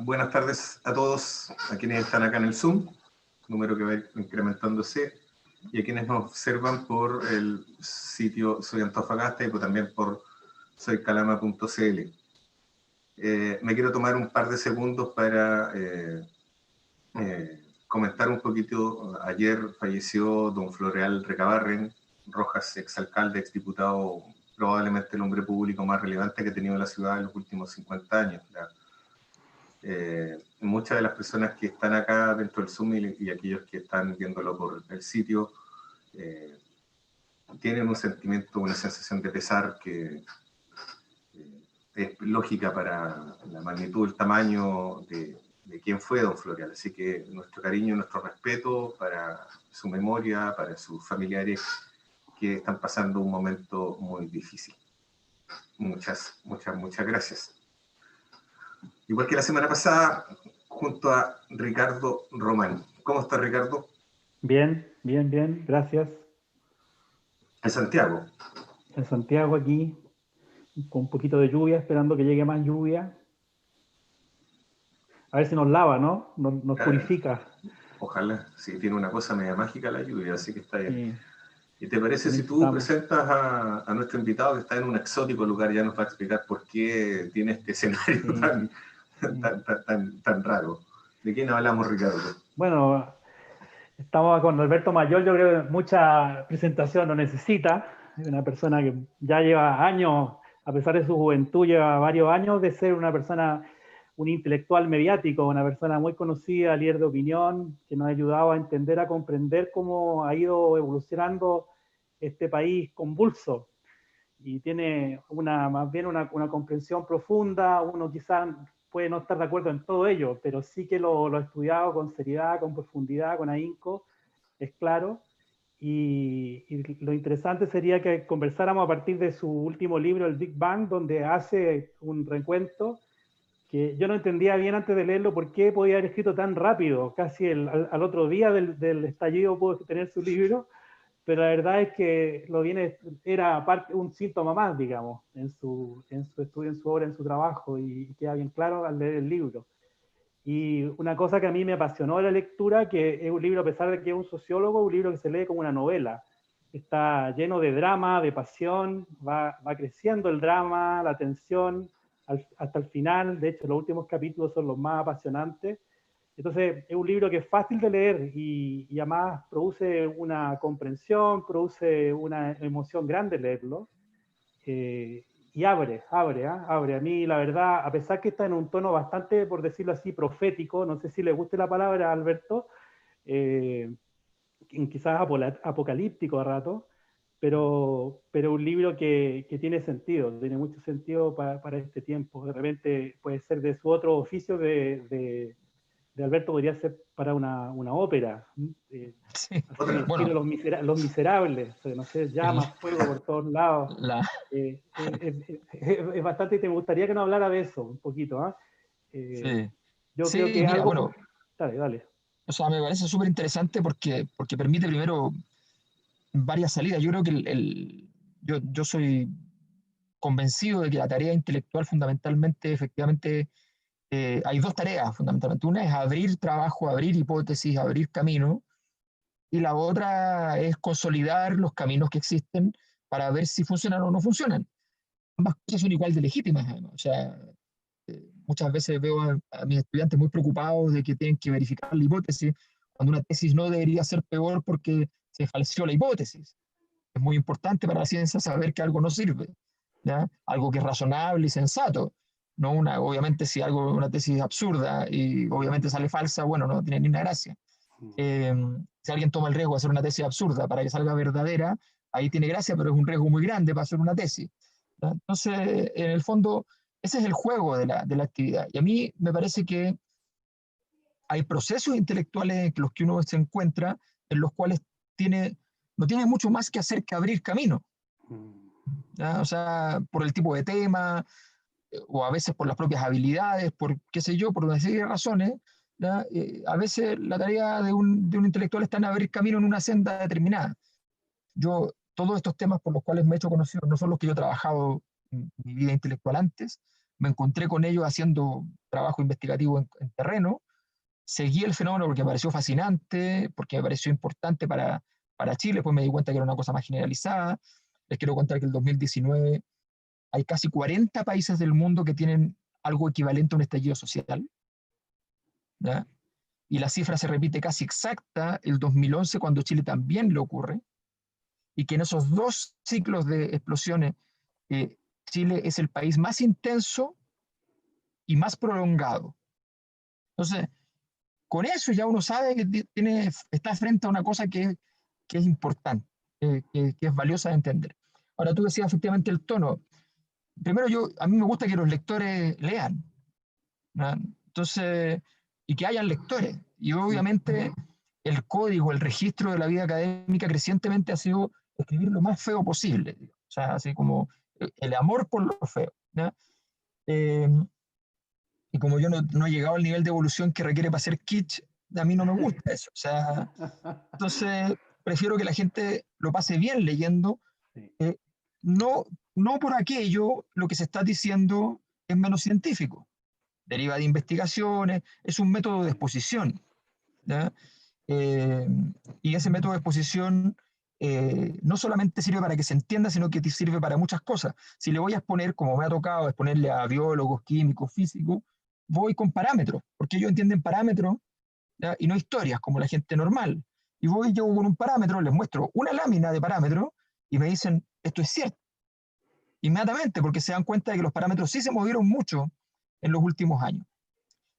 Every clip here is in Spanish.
buenas tardes a todos, a quienes están acá en el Zoom, número que va incrementándose, y a quienes nos observan por el sitio Soy Antofagasta y también por soycalama.cl. Me quiero tomar un par de segundos para comentar un poquito. Ayer falleció don Floreal Recabarren Rojas, exalcalde, exdiputado, probablemente el hombre público más relevante que ha tenido la ciudad en los últimos 50 años. Muchas de las personas que están acá dentro del Zoom y aquellos que están viéndolo por el sitio tienen un sentimiento, una sensación de pesar que es lógica para la magnitud, el tamaño de quién fue don Floreal. Así que nuestro cariño, nuestro respeto para su memoria, para sus familiares que están pasando un momento muy difícil. Muchas gracias. Igual que la semana pasada, junto a Ricardo Román. ¿Cómo está, Ricardo? Bien, gracias. En Santiago. En Santiago aquí, con un poquito de lluvia, esperando que llegue más lluvia. A ver si nos lava, ¿no? Nos purifica. Ojalá, sí, tiene una cosa media mágica la lluvia, así que está bien. Sí. ¿Y te parece si tú presentas a nuestro invitado que está en un exótico lugar? Ya nos va a explicar por qué tiene este escenario tan raro. ¿De quién hablamos, Ricardo? Bueno, estamos con Alberto Mayol. Yo creo que mucha presentación no necesita. Es una persona que ya lleva años, a pesar de su juventud, lleva varios años de ser una persona, un intelectual mediático, una persona muy conocida, líder de opinión, que nos ha ayudado a entender, a comprender cómo ha ido evolucionando este país convulso. Y tiene más bien una comprensión profunda. Uno quizás puede no estar de acuerdo en todo ello, pero sí que lo ha estudiado con seriedad, con profundidad, con ahínco, es claro. Y lo interesante sería que conversáramos a partir de su último libro, El Big Bang, donde hace un recuento que yo no entendía bien antes de leerlo por qué podía haber escrito tan rápido. Casi al otro día del estallido pudo tener su libro, pero la verdad es que era un síntoma más, digamos, en su estudio, en su obra, en su trabajo, y queda bien claro al leer el libro. Y una cosa que a mí me apasionó de la lectura, que es un libro, a pesar de que es un sociólogo, un libro que se lee como una novela. Está lleno de drama, de pasión, va creciendo el drama, la tensión, hasta el final. De hecho, los últimos capítulos son los más apasionantes. Entonces, es un libro que es fácil de leer y además produce una comprensión, produce una emoción grande leerlo. Y abre. A mí, la verdad, a pesar que está en un tono bastante, por decirlo así, profético, no sé si le guste la palabra, Alberto, quizás apocalíptico a rato, pero un libro que tiene sentido, tiene mucho sentido para este tiempo. De repente puede ser de su otro oficio de Alberto, podría ser para una ópera. Sí. Bueno, los Miserables, no sé, llamas, fuego por todos lados. Es bastante, y te gustaría que nos hablara de eso un poquito. Sí. Yo creo que mira, algo... Bueno, dale. O sea, me parece súper interesante porque permite primero varias salidas. Yo creo que yo soy convencido de que la tarea intelectual fundamentalmente, efectivamente, hay dos tareas fundamentalmente. Una es abrir trabajo, abrir hipótesis, abrir camino, y la otra es consolidar los caminos que existen para ver si funcionan o no funcionan. Ambas cosas son igual de legítimas, además. O sea, muchas veces veo a mis estudiantes muy preocupados de que tienen que verificar la hipótesis, cuando una tesis no debería ser peor porque se falseó la hipótesis. Es muy importante para la ciencia saber que algo no sirve, ¿ya? Algo que es razonable y sensato. No obviamente si una tesis es absurda y obviamente sale falsa, bueno, no tiene ni una gracia. Si alguien toma el riesgo de hacer una tesis absurda para que salga verdadera, ahí tiene gracia, pero es un riesgo muy grande para hacer una tesis, ¿ya? Entonces, en el fondo, ese es el juego de la actividad. Y a mí me parece que hay procesos intelectuales en los que uno se encuentra, en los cuales no tiene mucho más que hacer que abrir camino, ¿ya? O sea, por el tipo de tema, o a veces por las propias habilidades, por qué sé yo, por una serie de razones, ¿ya? A veces la tarea de un intelectual está en abrir camino en una senda determinada. Todos estos temas por los cuales me he hecho conocido no son los que yo he trabajado en mi vida intelectual antes, me encontré con ellos haciendo trabajo investigativo en terreno, seguí el fenómeno porque me pareció fascinante, porque me pareció importante para Chile, después me di cuenta que era una cosa más generalizada. Les quiero contar que en el 2019 hay casi 40 países del mundo que tienen algo equivalente a un estallido social, ¿ya? Y la cifra se repite casi exacta el 2011, cuando Chile también le ocurre, y que en esos dos ciclos de explosiones, Chile es el país más intenso y más prolongado. Entonces, con eso ya uno sabe que está frente a una cosa que es importante, que es valiosa de entender. Ahora, tú decías efectivamente el tono. Primero, a mí me gusta que los lectores lean, ¿no? Entonces, y que hayan lectores. Y obviamente el código, el registro de la vida académica crecientemente ha sido escribir lo más feo posible. O sea, así como el amor por lo feo, ¿no? Y como yo no he llegado al nivel de evolución que requiere para ser kitsch, a mí no me gusta eso. O sea, entonces prefiero que la gente lo pase bien leyendo. No, no por aquello lo que se está diciendo es menos científico. Deriva de investigaciones, es un método de exposición, ¿ya? Y ese método de exposición no solamente sirve para que se entienda, sino que te sirve para muchas cosas. Si le voy a exponer, como me ha tocado exponerle a biólogos, químicos, físicos, voy con parámetros, porque ellos entienden parámetros, ¿ya? Y no historias, como la gente normal. Y voy yo con un parámetro, les muestro una lámina de parámetros y me dicen, esto es cierto. Inmediatamente, porque se dan cuenta de que los parámetros sí se movieron mucho en los últimos años.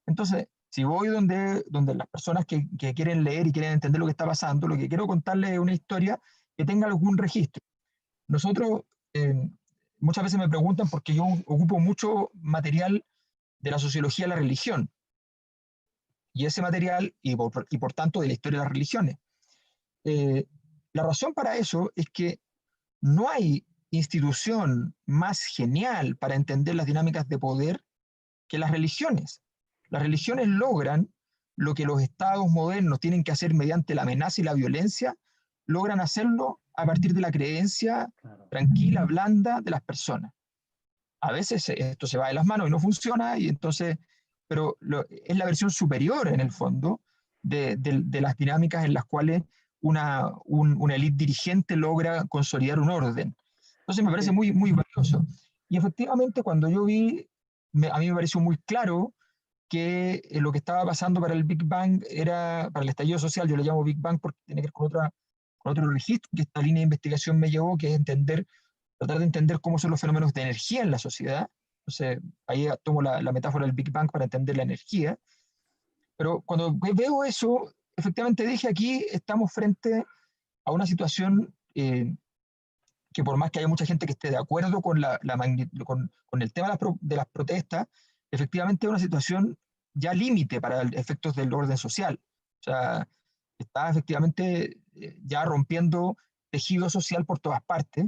Entonces, si voy donde las personas que quieren leer y quieren entender lo que está pasando, lo que quiero contarles es una historia que tenga algún registro. Nosotros, muchas veces me preguntan porque yo ocupo mucho material de la sociología de la religión, y ese material, y por tanto de la historia de las religiones. La razón para eso es que no hay institución más genial para entender las dinámicas de poder que las religiones. Las religiones logran lo que los estados modernos tienen que hacer mediante la amenaza y la violencia, logran hacerlo a partir de la creencia tranquila, blanda de las personas. A veces esto se va de las manos y no funciona, y entonces, pero es la versión superior en el fondo de las dinámicas en las cuales una élite dirigente logra consolidar un orden. Entonces me parece muy, muy valioso. Y efectivamente cuando yo vi, a mí me pareció muy claro que lo que estaba pasando para el Big Bang era, para el estallido social, yo le llamo Big Bang porque tiene que ver con otro registro que esta línea de investigación me llevó, que es tratar de entender cómo son los fenómenos de energía en la sociedad. Entonces, ahí tomo la metáfora del Big Bang para entender la energía. Pero cuando veo eso, efectivamente dije, aquí estamos frente a una situación que por más que haya mucha gente que esté de acuerdo con, con el tema de las protestas, efectivamente es una situación ya límite para efectos del orden social. O sea, está efectivamente ya rompiendo tejido social por todas partes,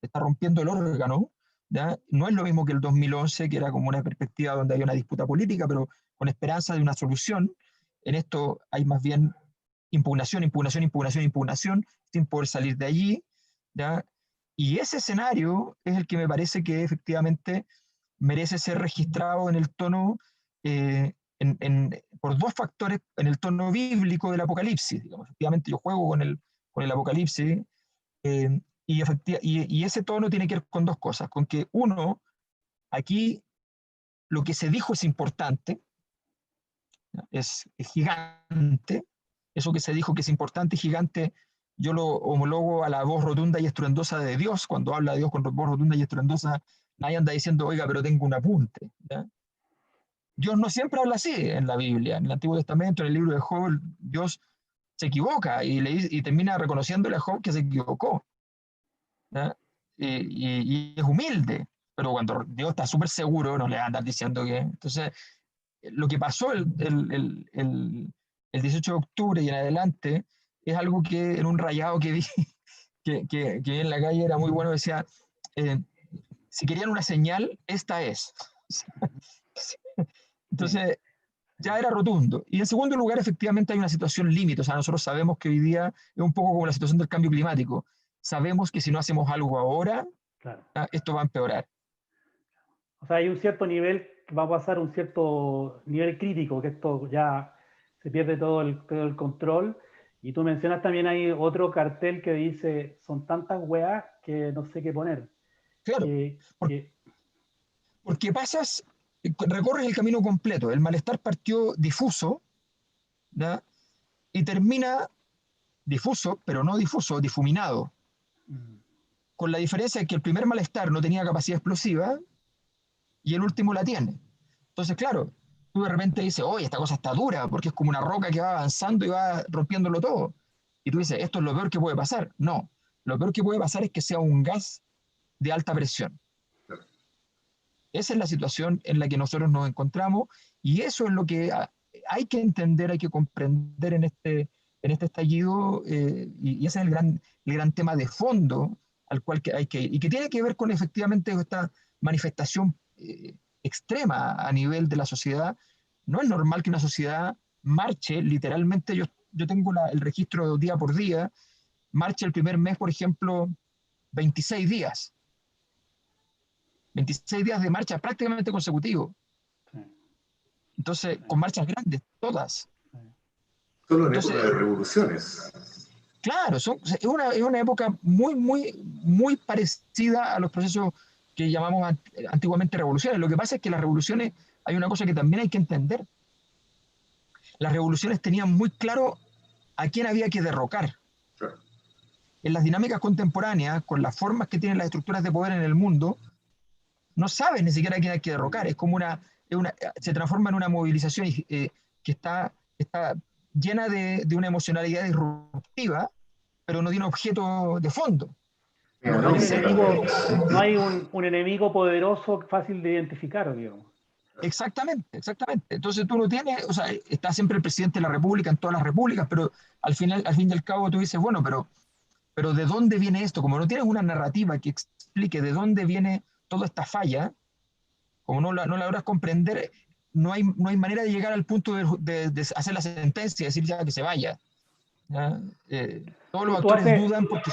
está rompiendo el órgano, ¿ya? No es lo mismo que el 2011, que era como una perspectiva donde había una disputa política, pero con esperanza de una solución. En esto hay más bien impugnación, impugnación, impugnación, impugnación, sin poder salir de allí, ¿ya? Y ese escenario es el que me parece que efectivamente merece ser registrado en el tono, por dos factores, en el tono bíblico del Apocalipsis. Digamos. Efectivamente, yo juego con el Apocalipsis, y ese tono tiene que ver con dos cosas, con que uno, aquí lo que se dijo es importante, es gigante, eso que se dijo que es importante y gigante, yo lo homologo a la voz rotunda y estruendosa de Dios. Cuando habla de Dios con voz rotunda y estruendosa, nadie anda diciendo, oiga, pero tengo un apunte, ¿ya? Dios no siempre habla así en la Biblia. En el Antiguo Testamento, en el libro de Job, Dios se equivoca y termina reconociéndole a Job que se equivocó, ¿ya? Y es humilde, pero cuando Dios está súper seguro, no le va a andar diciendo que... Entonces, lo que pasó el 18 de octubre y en adelante es algo que en un rayado que vi que vi en la calle era muy bueno, decía, si querían una señal, esta es. Entonces, ya era rotundo. Y en segundo lugar, efectivamente hay una situación límite. O sea, nosotros sabemos que hoy día es un poco como la situación del cambio climático. Sabemos que si no hacemos algo ahora, esto va a empeorar. O sea, hay un cierto nivel, va a pasar un cierto nivel crítico, que esto ya se pierde todo el control. Y tú mencionas también hay otro cartel que dice, son tantas weas que no sé qué poner. Claro, Que, por- que, porque recorres el camino completo. El malestar partió difuso, ¿ya? Y termina difuso, pero no difuso, difuminado, con la diferencia de que el primer malestar no tenía capacidad explosiva y el último la tiene. Entonces, claro, tú de repente dices, oye, esta cosa está dura, porque es como una roca que va avanzando y va rompiéndolo todo. Y tú dices, esto es lo peor que puede pasar. No, lo peor que puede pasar es que sea un gas de alta presión. Esa es la situación en la que nosotros nos encontramos y eso es lo que hay que entender, hay que comprender en este estallido y ese es el gran tema de fondo al cual hay que ir y que tiene que ver con efectivamente esta manifestación extrema a nivel de la sociedad. No es normal que una sociedad marche literalmente, yo tengo el registro día por día, marche el primer mes, por ejemplo, 26 días 26 días de marcha prácticamente consecutivos. sí, Entonces, sí, con marchas grandes, todas. sí. Solo en época de Entonces, revoluciones. claro, es una época muy, muy, muy parecida a los procesos que llamamos antiguamente revoluciones. Lo que pasa es que las revoluciones, hay una cosa que también hay que entender. Las revoluciones tenían muy claro a quién había que derrocar. Claro. En las dinámicas contemporáneas, con las formas que tienen las estructuras de poder en el mundo, no sabes ni siquiera a quién hay que derrocar. Es como se transforma en una movilización que está llena de una emocionalidad disruptiva, pero no tiene objeto de fondo. Mira, No No hay un dice, enemigo, no hay un enemigo poderoso fácil de identificar, digamos. exactamente, exactamente. Entonces tú no tienes, o sea, está siempre el presidente de la República en todas las repúblicas, pero al fin y al cabo tú dices, bueno, pero ¿de dónde viene esto? Como no tienes una narrativa que explique de dónde viene toda esta falla, como no la logras comprender, no hay manera de llegar al punto de hacer la sentencia y decir ya que se vaya. ¿Ya? Todos los Tú actores haces, dudan porque...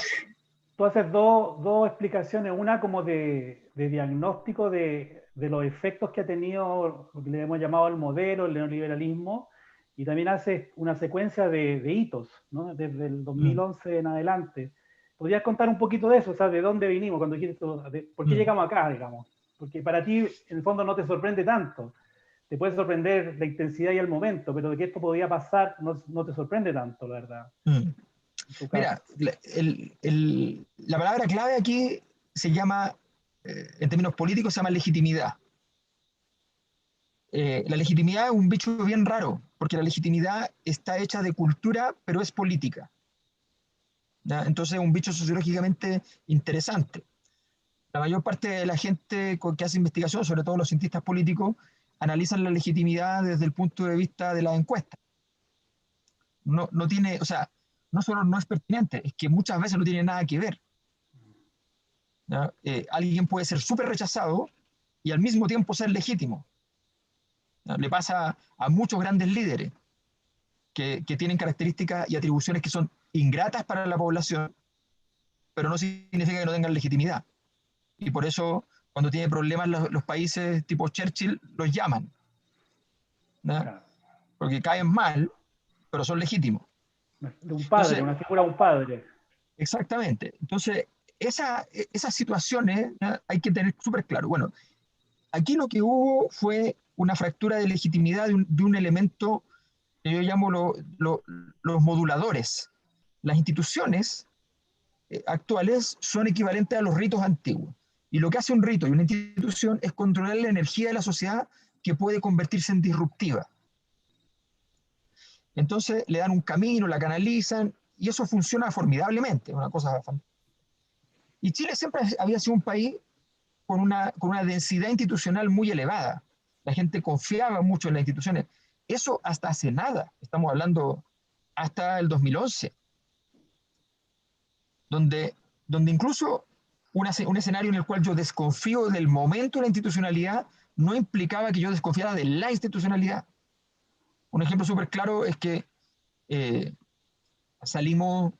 tú haces dos explicaciones, una como de diagnóstico de los efectos que ha tenido lo que le hemos llamado el modelo, el neoliberalismo, y también haces una secuencia de hitos, ¿no? Desde el Mm, 2011 en adelante. ¿Podrías contar un poquito de eso? O sea, ¿de dónde vinimos? Cuando dijiste esto, ¿por qué mm. llegamos acá, digamos? Porque para ti, en el fondo, no te sorprende tanto. Te puede sorprender la intensidad y el momento, pero de que esto podía pasar no te sorprende tanto, la verdad, Mm. en tu caso. Mira, la palabra clave aquí se llama, en términos políticos, se llama legitimidad. La legitimidad es un bicho bien raro, porque la legitimidad está hecha de cultura, pero es política. ¿Ya? Entonces es un bicho sociológicamente interesante. La mayor parte de la gente que hace investigación, sobre todo los cientistas políticos, analizan la legitimidad desde el punto de vista de las encuestas. No tiene, o sea, no solo no es pertinente, es que muchas veces no tiene nada que ver. ¿Ya? Alguien puede ser súper rechazado y al mismo tiempo ser legítimo. ¿Ya? Le pasa a muchos grandes líderes que tienen características y atribuciones que son ingratas para la población, pero no significa que no tengan legitimidad. Y por eso, cuando tiene problemas los países tipo Churchill, los llaman, ¿no? Claro. Porque caen mal, pero son legítimos. De un padre, Entonces, una figura de un padre. exactamente. Entonces, esas situaciones, ¿no? Hay que tener súper claro. Bueno, aquí lo que hubo fue una fractura de legitimidad de un elemento que yo llamo los moduladores. Las instituciones actuales son equivalentes a los ritos antiguos. Y lo que hace un rito y una institución es controlar la energía de la sociedad que puede convertirse en disruptiva. Entonces le dan un camino, la canalizan y eso funciona formidablemente, una cosa fantástica. Y Chile siempre había sido un país con una densidad institucional muy elevada. La gente confiaba mucho en las instituciones. Eso hasta hace nada, estamos hablando hasta el 2011, donde, donde incluso un escenario en el cual yo desconfío del momento de la institucionalidad no implicaba que yo desconfiara de la institucionalidad. Un ejemplo súper claro es que eh, salimos,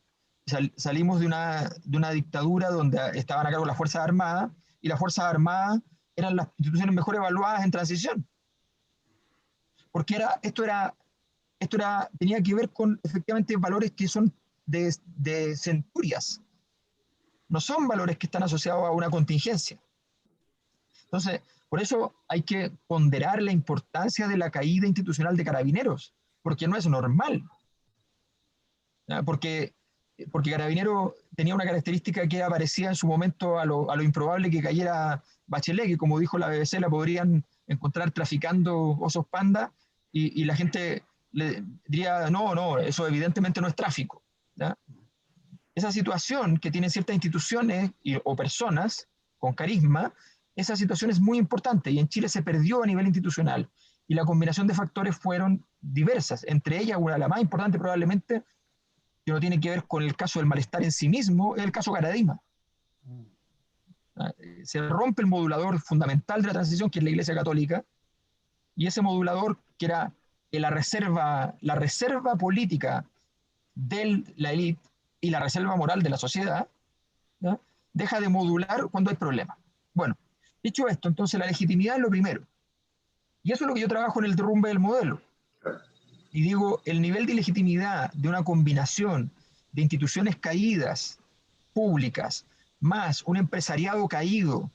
salimos de una dictadura donde estaban a cargo las Fuerzas Armadas y las Fuerzas Armadas eran las instituciones mejor evaluadas en transición. Porque tenía que ver con efectivamente valores que son de centurias. No son valores que están asociados a una contingencia. Entonces, por eso hay que ponderar la importancia de la caída institucional de Carabineros, porque no es normal. ¿Ya? Porque Carabineros tenía una característica que aparecía en su momento a lo improbable que cayera Bachelet, que como dijo la BBC, la podrían encontrar traficando osos panda, y la gente le diría, no, eso evidentemente no es tráfico. ¿Ya? Esa situación que tienen ciertas instituciones o personas con carisma, esa situación es muy importante, y en Chile se perdió a nivel institucional, y la combinación de factores fueron diversas, entre ellas una de las más importantes probablemente, que no tiene que ver con el caso del malestar en sí mismo, es el caso Caradima. Se rompe el modulador fundamental de la transición, que es la Iglesia Católica, y ese modulador, que era la reserva política de la élite y la reserva moral de la sociedad, ¿ya? Deja de modular cuando hay problemas. Bueno, dicho esto, entonces la legitimidad es lo primero. Y eso es lo que yo trabajo en el derrumbe del modelo. Y digo, el nivel de legitimidad de una combinación de instituciones caídas, públicas, más un empresariado caído,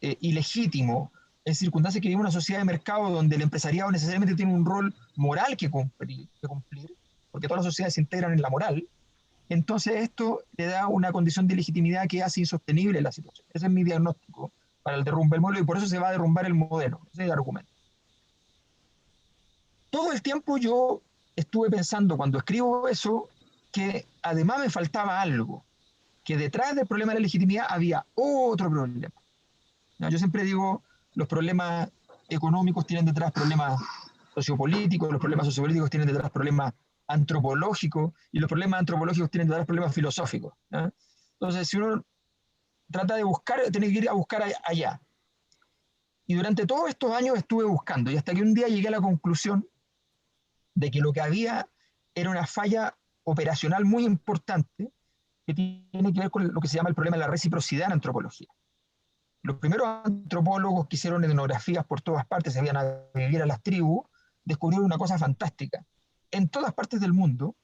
ilegítimo, en circunstancias que vivimos en una sociedad de mercado donde el empresariado necesariamente tiene un rol moral que cumplir, porque todas las sociedades se integran en la moral. Entonces esto le da una condición de legitimidad que hace insostenible la situación. Ese es mi diagnóstico para el derrumbe del modelo, y por eso se va a derrumbar el modelo. Ese es el argumento. Todo el tiempo yo estuve pensando, cuando escribo eso, que además me faltaba algo, que detrás del problema de la legitimidad había otro problema. ¿No? Yo siempre digo, los problemas económicos tienen detrás problemas sociopolíticos, los problemas sociopolíticos tienen detrás problemas antropológicos, y los problemas antropológicos tienen detrás problemas filosóficos. ¿No? Entonces, si uno trata de buscar, tiene que ir a buscar allá. Y durante todos estos años estuve buscando, y hasta que un día llegué a la conclusión de que lo que había era una falla operacional muy importante, que tiene que ver con lo que se llama el problema de la reciprocidad en antropología. Los primeros antropólogos que hicieron etnografías por todas partes, se iban a vivir a las tribus, descubrieron una cosa fantástica. En todas partes del mundo,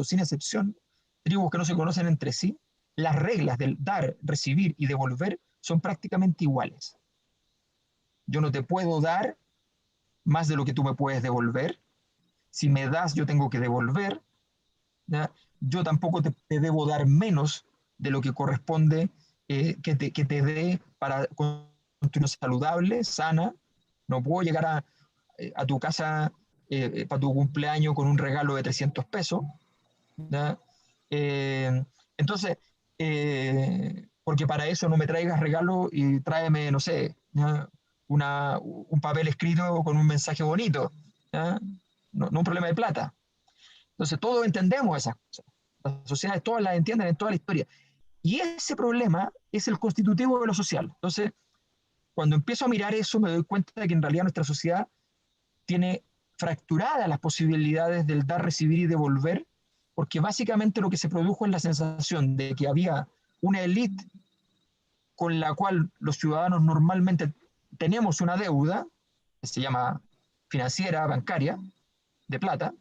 sin excepción, tribus que no se conocen entre sí, las reglas del dar, recibir y devolver son prácticamente iguales. Yo no te puedo dar más de lo que tú me puedes devolver. Si me das, yo tengo que devolver. ¿Ya? Yo tampoco te debo dar menos de lo que corresponde que te dé para construir saludable, sana. No puedo llegar a tu casa para tu cumpleaños con un regalo de 300 pesos. ¿Ya? Entonces, porque para eso no me traigas regalo y tráeme, no sé, ¿ya? Un papel escrito con un mensaje bonito. ¿Ya? No un problema de plata. Entonces, todos entendemos esas cosas. Las sociedades todas las entienden en toda la historia. Y ese problema es el constitutivo de lo social. Entonces, cuando empiezo a mirar eso, me doy cuenta de que en realidad nuestra sociedad tiene fracturadas las posibilidades del dar, recibir y devolver, porque básicamente lo que se produjo es la sensación de que había una élite con la cual los ciudadanos normalmente tenemos una deuda, que se llama financiera, bancaria, de plata,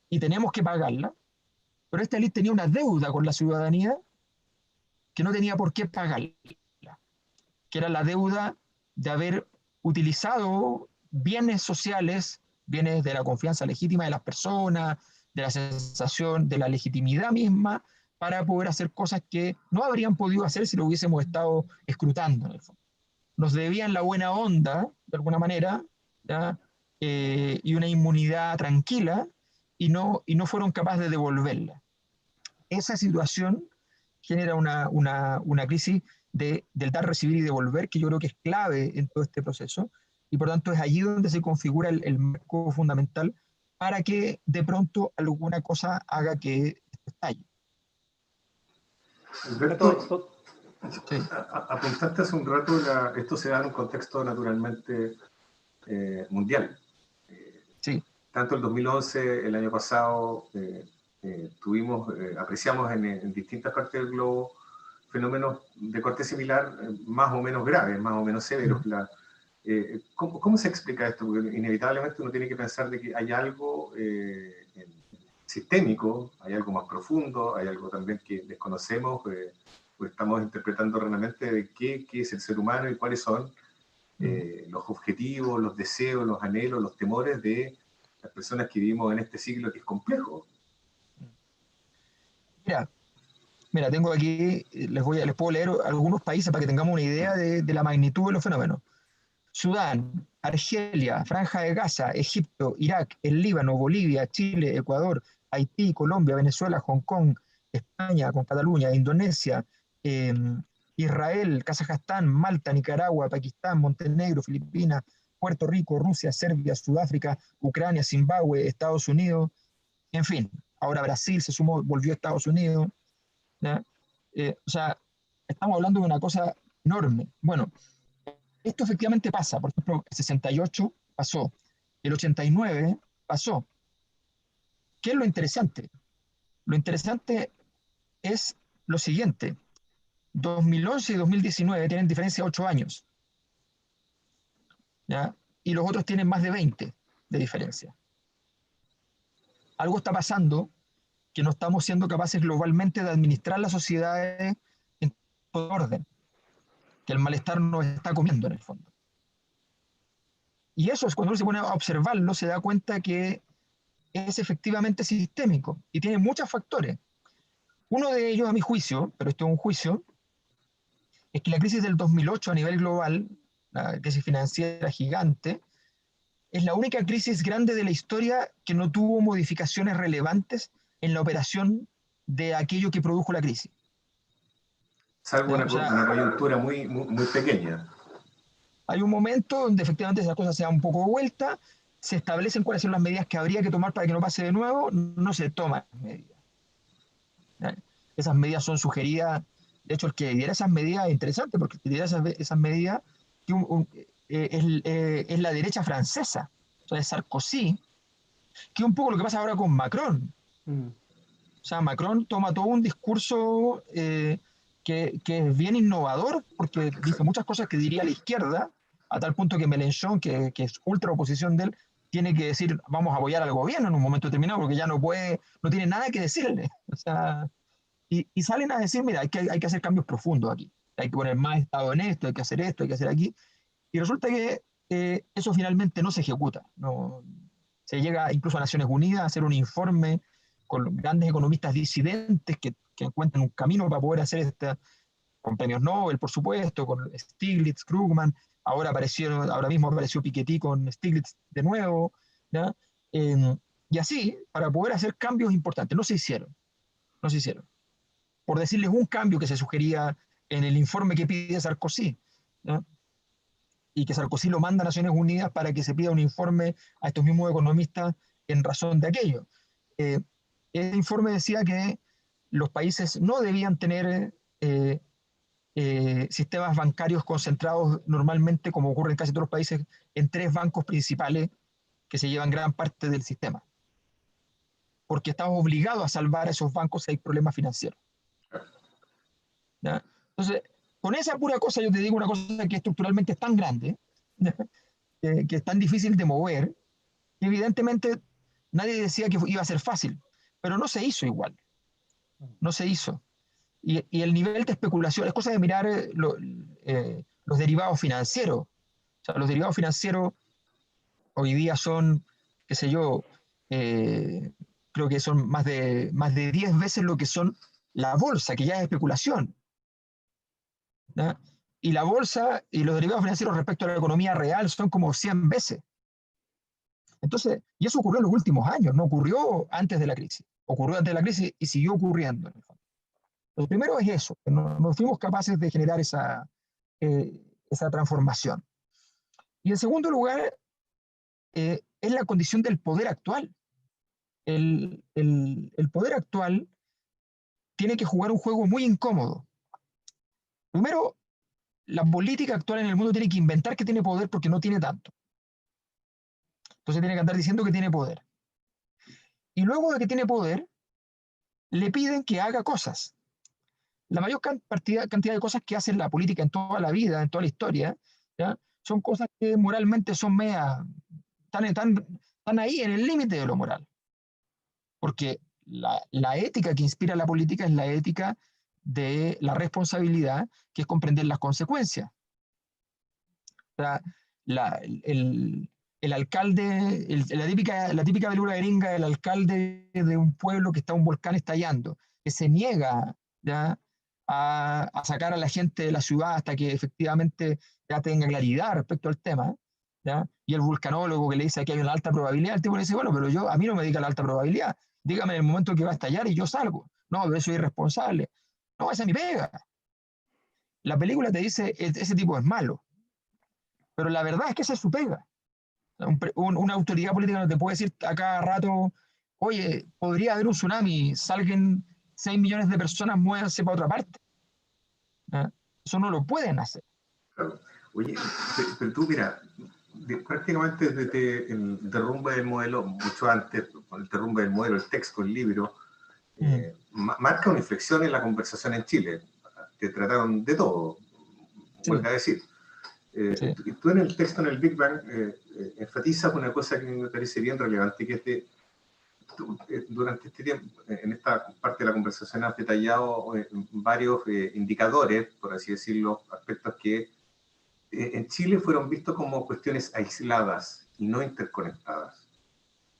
y tenemos que pagarla, pero esta élite tenía una deuda con la ciudadanía que no tenía por qué pagarla, que era la deuda de haber utilizado bienes sociales, bienes de la confianza legítima de las personas, de la sensación de la legitimidad misma, para poder hacer cosas que no habrían podido hacer si lo hubiésemos estado escrutando en el fondo. Nos debían la buena onda, de alguna manera, ¿ya? Y una inmunidad tranquila, y no fueron capaces de devolverla. Esa situación genera una crisis del dar, recibir y devolver, que yo creo que es clave en todo este proceso, y por tanto es allí donde se configura el marco fundamental para que de pronto alguna cosa haga que esto estalle. Alberto, sí, apuntaste hace un rato, esto se da en un contexto naturalmente mundial. Sí. Tanto el 2011, el año pasado, apreciamos en distintas partes del globo fenómenos de corte similar, más o menos graves, más o menos severos. ¿Cómo se explica esto? Porque inevitablemente uno tiene que pensar de que hay algo sistémico, hay algo más profundo, hay algo también que desconocemos, pues estamos interpretando realmente de qué es el ser humano y cuáles son los objetivos, los deseos, los anhelos, los temores de las personas que vivimos en este siglo que es complejo. Mira, tengo aquí, les puedo leer algunos países para que tengamos una idea de la magnitud de los fenómenos. Sudán, Argelia, Franja de Gaza, Egipto, Irak, el Líbano, Bolivia, Chile, Ecuador, Haití, Colombia, Venezuela, Hong Kong, España con Cataluña, Indonesia, Israel, Kazajstán, Malta, Nicaragua, Pakistán, Montenegro, Filipinas, Puerto Rico, Rusia, Serbia, Sudáfrica, Ucrania, Zimbabue, Estados Unidos, en fin, ahora Brasil se sumó, volvió a Estados Unidos, ¿ya? O sea, estamos hablando de una cosa enorme. Bueno, esto efectivamente pasa. Por ejemplo, el 68 pasó, el 89 pasó. ¿Qué es lo interesante? Lo interesante es lo siguiente. 2011 y 2019 tienen diferencia de 8 años, ¿ya? Y los otros tienen más de 20 de diferencia. Algo está pasando que no estamos siendo capaces globalmente de administrar las sociedades en todo orden, que el malestar nos está comiendo en el fondo. Y eso es cuando uno se pone a observarlo, se da cuenta que es efectivamente sistémico y tiene muchos factores. Uno de ellos, a mi juicio, pero esto es un juicio, es que la crisis del 2008 a nivel global, la crisis financiera gigante, es la única crisis grande de la historia que no tuvo modificaciones relevantes en la operación de aquello que produjo la crisis. Salvo una coyuntura muy, muy, muy pequeña. Hay un momento donde efectivamente esa cosa se da un poco de vuelta, se establecen cuáles son las medidas que habría que tomar para que no pase de nuevo, no se toman medidas. Esas medidas son sugeridas, de hecho el que diera esas medidas es interesante, porque el que diera esas medidas es la derecha francesa, o sea, es Sarkozy, que es un poco lo que pasa ahora con Macron. O sea, Macron toma todo un discurso que es bien innovador, porque dice muchas cosas que diría la izquierda, a tal punto que Mélenchon, que es ultra oposición de él, tiene que decir, vamos a apoyar al gobierno en un momento determinado, porque ya no tiene nada que decirle. O sea, y salen a decir, mira, hay que hacer cambios profundos aquí, hay que poner más Estado en esto, hay que hacer esto, hay que hacer aquí, y resulta que eso finalmente no se ejecuta. No, se llega incluso a Naciones Unidas a hacer un informe con grandes economistas disidentes que encuentran un camino para poder hacer con premios Nobel, por supuesto, con Stiglitz, Krugman, ahora mismo apareció Piketty con Stiglitz de nuevo, ¿ya? Y así, para poder hacer cambios importantes, no se hicieron. Por decirles un cambio que se sugería en el informe que pide Sarkozy, ¿ya? Y que Sarkozy lo manda a Naciones Unidas para que se pida un informe a estos mismos economistas en razón de aquello. Ese informe decía que los países no debían tener sistemas bancarios concentrados normalmente, como ocurre en casi todos los países, en 3 bancos principales que se llevan gran parte del sistema. Porque estamos obligados a salvar a esos bancos si hay problemas financieros. ¿Ya? Entonces, con esa pura cosa yo te digo una cosa que estructuralmente es tan grande, que es tan difícil de mover, que evidentemente nadie decía que iba a ser fácil, pero no se hizo igual. No se hizo. Y el nivel de especulación, es cosa de mirar los derivados financieros. O sea, los derivados financieros hoy día son, qué sé yo, creo que son más de 10 veces lo que son la bolsa, que ya es especulación, ¿ya? Y la bolsa y los derivados financieros respecto a la economía real son como 100 veces. Entonces, y eso ocurrió en los últimos años, no ocurrió antes de la crisis. Ocurrió antes de la crisis y siguió ocurriendo, en el fondo. Lo primero es eso, que no fuimos capaces de generar esa transformación. Y en segundo lugar, es la condición del poder actual. El poder actual tiene que jugar un juego muy incómodo. Primero, la política actual en el mundo tiene que inventar que tiene poder porque no tiene tanto. Entonces tiene que andar diciendo que tiene poder. Y luego de que tiene poder, le piden que haga cosas. la mayor cantidad de cosas que hace la política en toda la vida, en toda la historia, ¿ya? Son cosas que moralmente son media, están ahí en el límite de lo moral. Porque la ética que inspira la política es la ética de la responsabilidad, que es comprender las consecuencias. O sea, el alcalde, la típica película gringa del alcalde de un pueblo que está un volcán estallando, que se niega, ¿ya?, a sacar a la gente de la ciudad hasta que efectivamente ya tenga claridad respecto al tema, ¿ya? Y el vulcanólogo que le dice que hay una alta probabilidad, el tipo le dice, bueno, pero a mí no me diga la alta probabilidad, dígame en el momento que va a estallar y yo salgo. No, pero eso es irresponsable. No, esa es mi pega. La película te dice, ese tipo es malo, pero la verdad es que esa es su pega. Una autoridad política no te puede decir a cada rato, oye, podría haber un tsunami, salgan 6 millones de personas, muévanse para otra parte. ¿Ah? Eso no lo pueden hacer. Claro. Oye, pero tú mira, prácticamente desde el derrumbe del modelo, mucho antes, con el derrumbe del modelo, el texto, el libro, marca una inflexión en la conversación en Chile. Te trataron de todo, Sí. vuelvo a decir. Sí. Tú en el texto, en el Big Bang, enfatizas una cosa que me parece bien relevante, que es durante este tiempo, en esta parte de la conversación has detallado varios indicadores, por así decirlo, aspectos que en Chile fueron vistos como cuestiones aisladas y no interconectadas.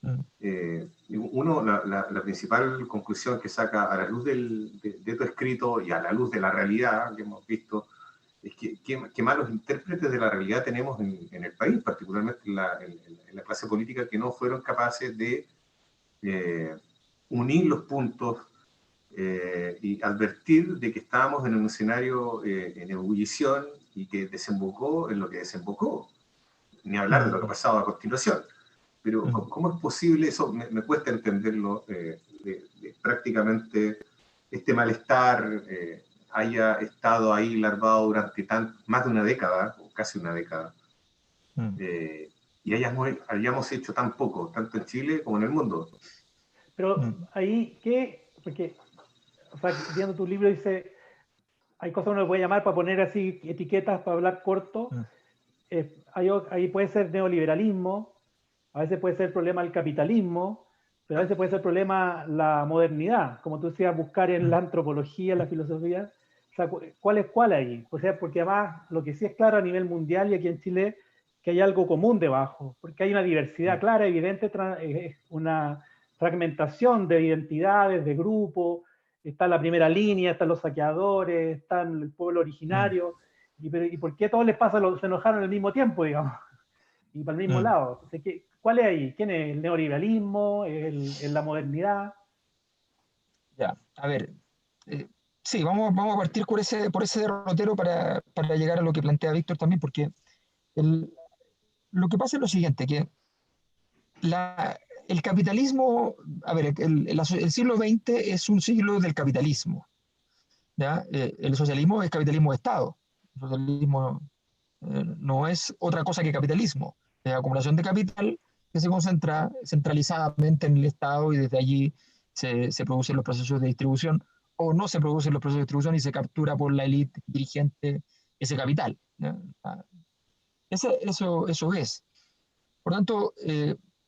La principal conclusión que saca a la luz de tu escrito y a la luz de la realidad que hemos visto es que malos intérpretes de la realidad tenemos en el país, particularmente en la clase política, que no fueron capaces de unir los puntos y advertir de que estábamos en un escenario en ebullición y que desembocó en lo que desembocó. Ni hablar de lo que ha pasado a continuación. Pero ¿cómo es posible eso? Me cuesta entenderlo, prácticamente este malestar haya estado ahí larvado durante más de una década, o casi una década, y hayamos hecho tan poco, tanto en Chile como en el mundo. Pero ahí, ¿qué? Porque, o sea, viendo tu libro dice, hay cosas que uno puede llamar para poner así etiquetas, para hablar corto. Ahí puede ser neoliberalismo, a veces puede ser problema el capitalismo, pero a veces puede ser problema la modernidad, como tú decías, buscar en la antropología, en la filosofía. O sea, ¿cuál es cuál ahí? O sea, porque además lo que sí es claro a nivel mundial y aquí en Chile, que hay algo común debajo, porque hay una diversidad clara, evidente, una fragmentación de identidades, de grupos, está la primera línea, están los saqueadores, están el pueblo originario, y por qué a todos les pasa, se enojaron al mismo tiempo, digamos, y para el mismo lado. Entonces, ¿cuál es ahí? ¿Quién es? ¿El neoliberalismo? ¿Es la modernidad? Ya, a ver, sí, vamos a partir por ese derrotero para llegar a lo que plantea Víctor también, porque lo que pasa es lo siguiente, que el capitalismo, a ver, el siglo XX es un siglo del capitalismo, ¿ya? El socialismo es capitalismo de Estado, el socialismo no es otra cosa que capitalismo, es acumulación de capital que se concentra centralizadamente en el Estado y desde allí se producen los procesos de distribución o no se producen los procesos de distribución y se captura por la élite dirigente ese capital, ¿ya? Eso es. Por tanto,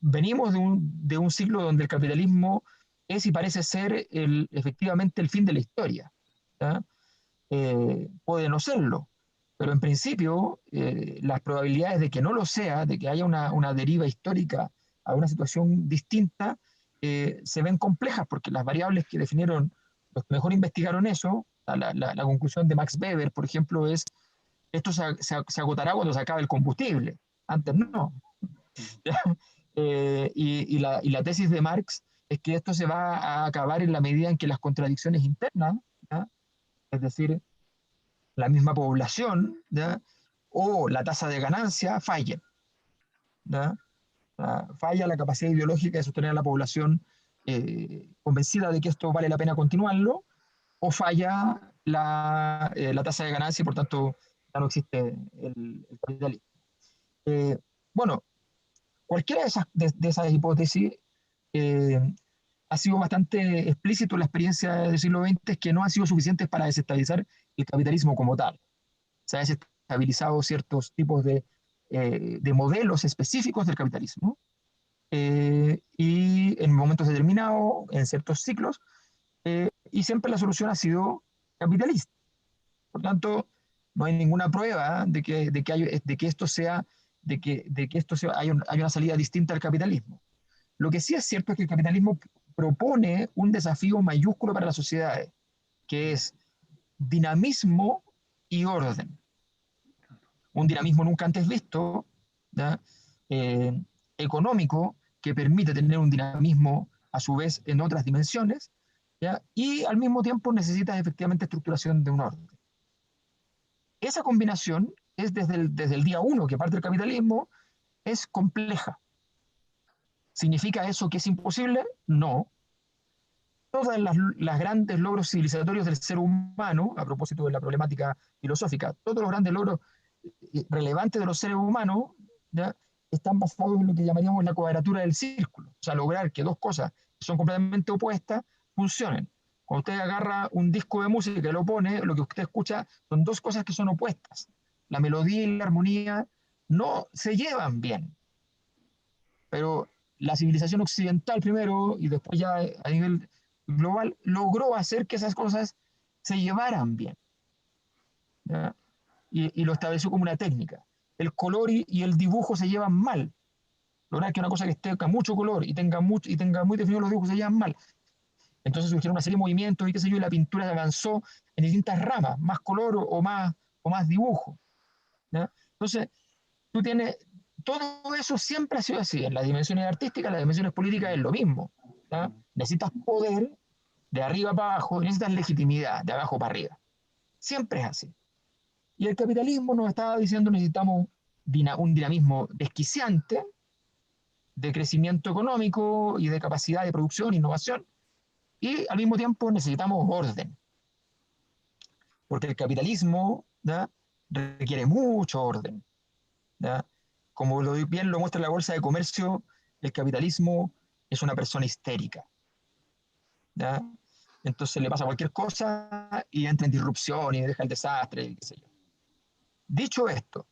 venimos de un siglo donde el capitalismo es y parece ser efectivamente el fin de la historia, ¿ya? Puede no serlo, pero en principio las probabilidades de que no lo sea, de que haya una deriva histórica a una situación distinta, se ven complejas porque las variables que definieron los que mejor investigaron eso, la conclusión de Max Weber, por ejemplo, es esto se agotará cuando se acabe el combustible, antes no. Y la tesis de Marx es que esto se va a acabar en la medida en que las contradicciones internas, ¿ya?, es decir, la misma población, ¿ya?, o la tasa de ganancia fallen, ¿ya? Falla la capacidad ideológica de sostener a la población convencida de que esto vale la pena continuarlo, o falla la tasa de ganancia y por tanto ya no existe el capitalismo. Bueno, cualquiera de esas hipótesis ha sido bastante explícito en la experiencia del siglo XX, es que no han sido suficientes para desestabilizar el capitalismo como tal. Se han desestabilizado ciertos tipos de modelos específicos del capitalismo, y en momentos determinados, en ciertos ciclos, y siempre la solución ha sido capitalista. Por tanto, no hay ninguna prueba de que esto sea, hay una salida distinta al capitalismo. Lo que sí es cierto es que el capitalismo propone un desafío mayúsculo para las sociedades, que es dinamismo y orden. Un dinamismo nunca antes visto, ¿ya? Económico, que permite tener un dinamismo a su vez en otras dimensiones, ¿ya? Y al mismo tiempo necesita efectivamente estructuración de un orden. Esa combinación es desde el día uno que parte del capitalismo, es compleja. ¿Significa eso que es imposible? No. Todas las grandes logros civilizatorios del ser humano, a propósito de la problemática filosófica, todos los grandes logros relevantes de los seres humanos, ¿ya? Están basados en lo que llamaríamos la cuadratura del círculo. O sea, lograr que dos cosas que son completamente opuestas funcionen. Cuando usted agarra un disco de música y lo pone, lo que usted escucha son dos cosas que son opuestas. La melodía y la armonía no se llevan bien. Pero la civilización occidental primero y después ya a nivel global logró hacer que esas cosas se llevaran bien, ¿ya? Y lo estableció como una técnica. El color y el dibujo se llevan mal. Lograr que una cosa que tenga mucho color y tenga muy definidos los dibujos se llevan mal. Entonces surgieron una serie de movimientos y qué sé yo, y la pintura avanzó en distintas ramas, más color o más dibujo, ¿ya? Entonces, tú tienes, todo eso siempre ha sido así. En las dimensiones artísticas, en las dimensiones políticas es lo mismo, ¿ya? Necesitas poder de arriba para abajo, necesitas legitimidad de abajo para arriba. Siempre es así. Y el capitalismo nos estaba diciendo necesitamos un dinamismo desquiciante de crecimiento económico y de capacidad de producción, innovación, y al mismo tiempo necesitamos orden, porque el capitalismo, ¿ya? Requiere mucho orden, ¿ya? Como bien lo muestra la Bolsa de Comercio, el capitalismo es una persona histérica, ¿ya? Entonces le pasa cualquier cosa y entra en disrupción y deja el desastre, y qué sé yo. Dicho esto,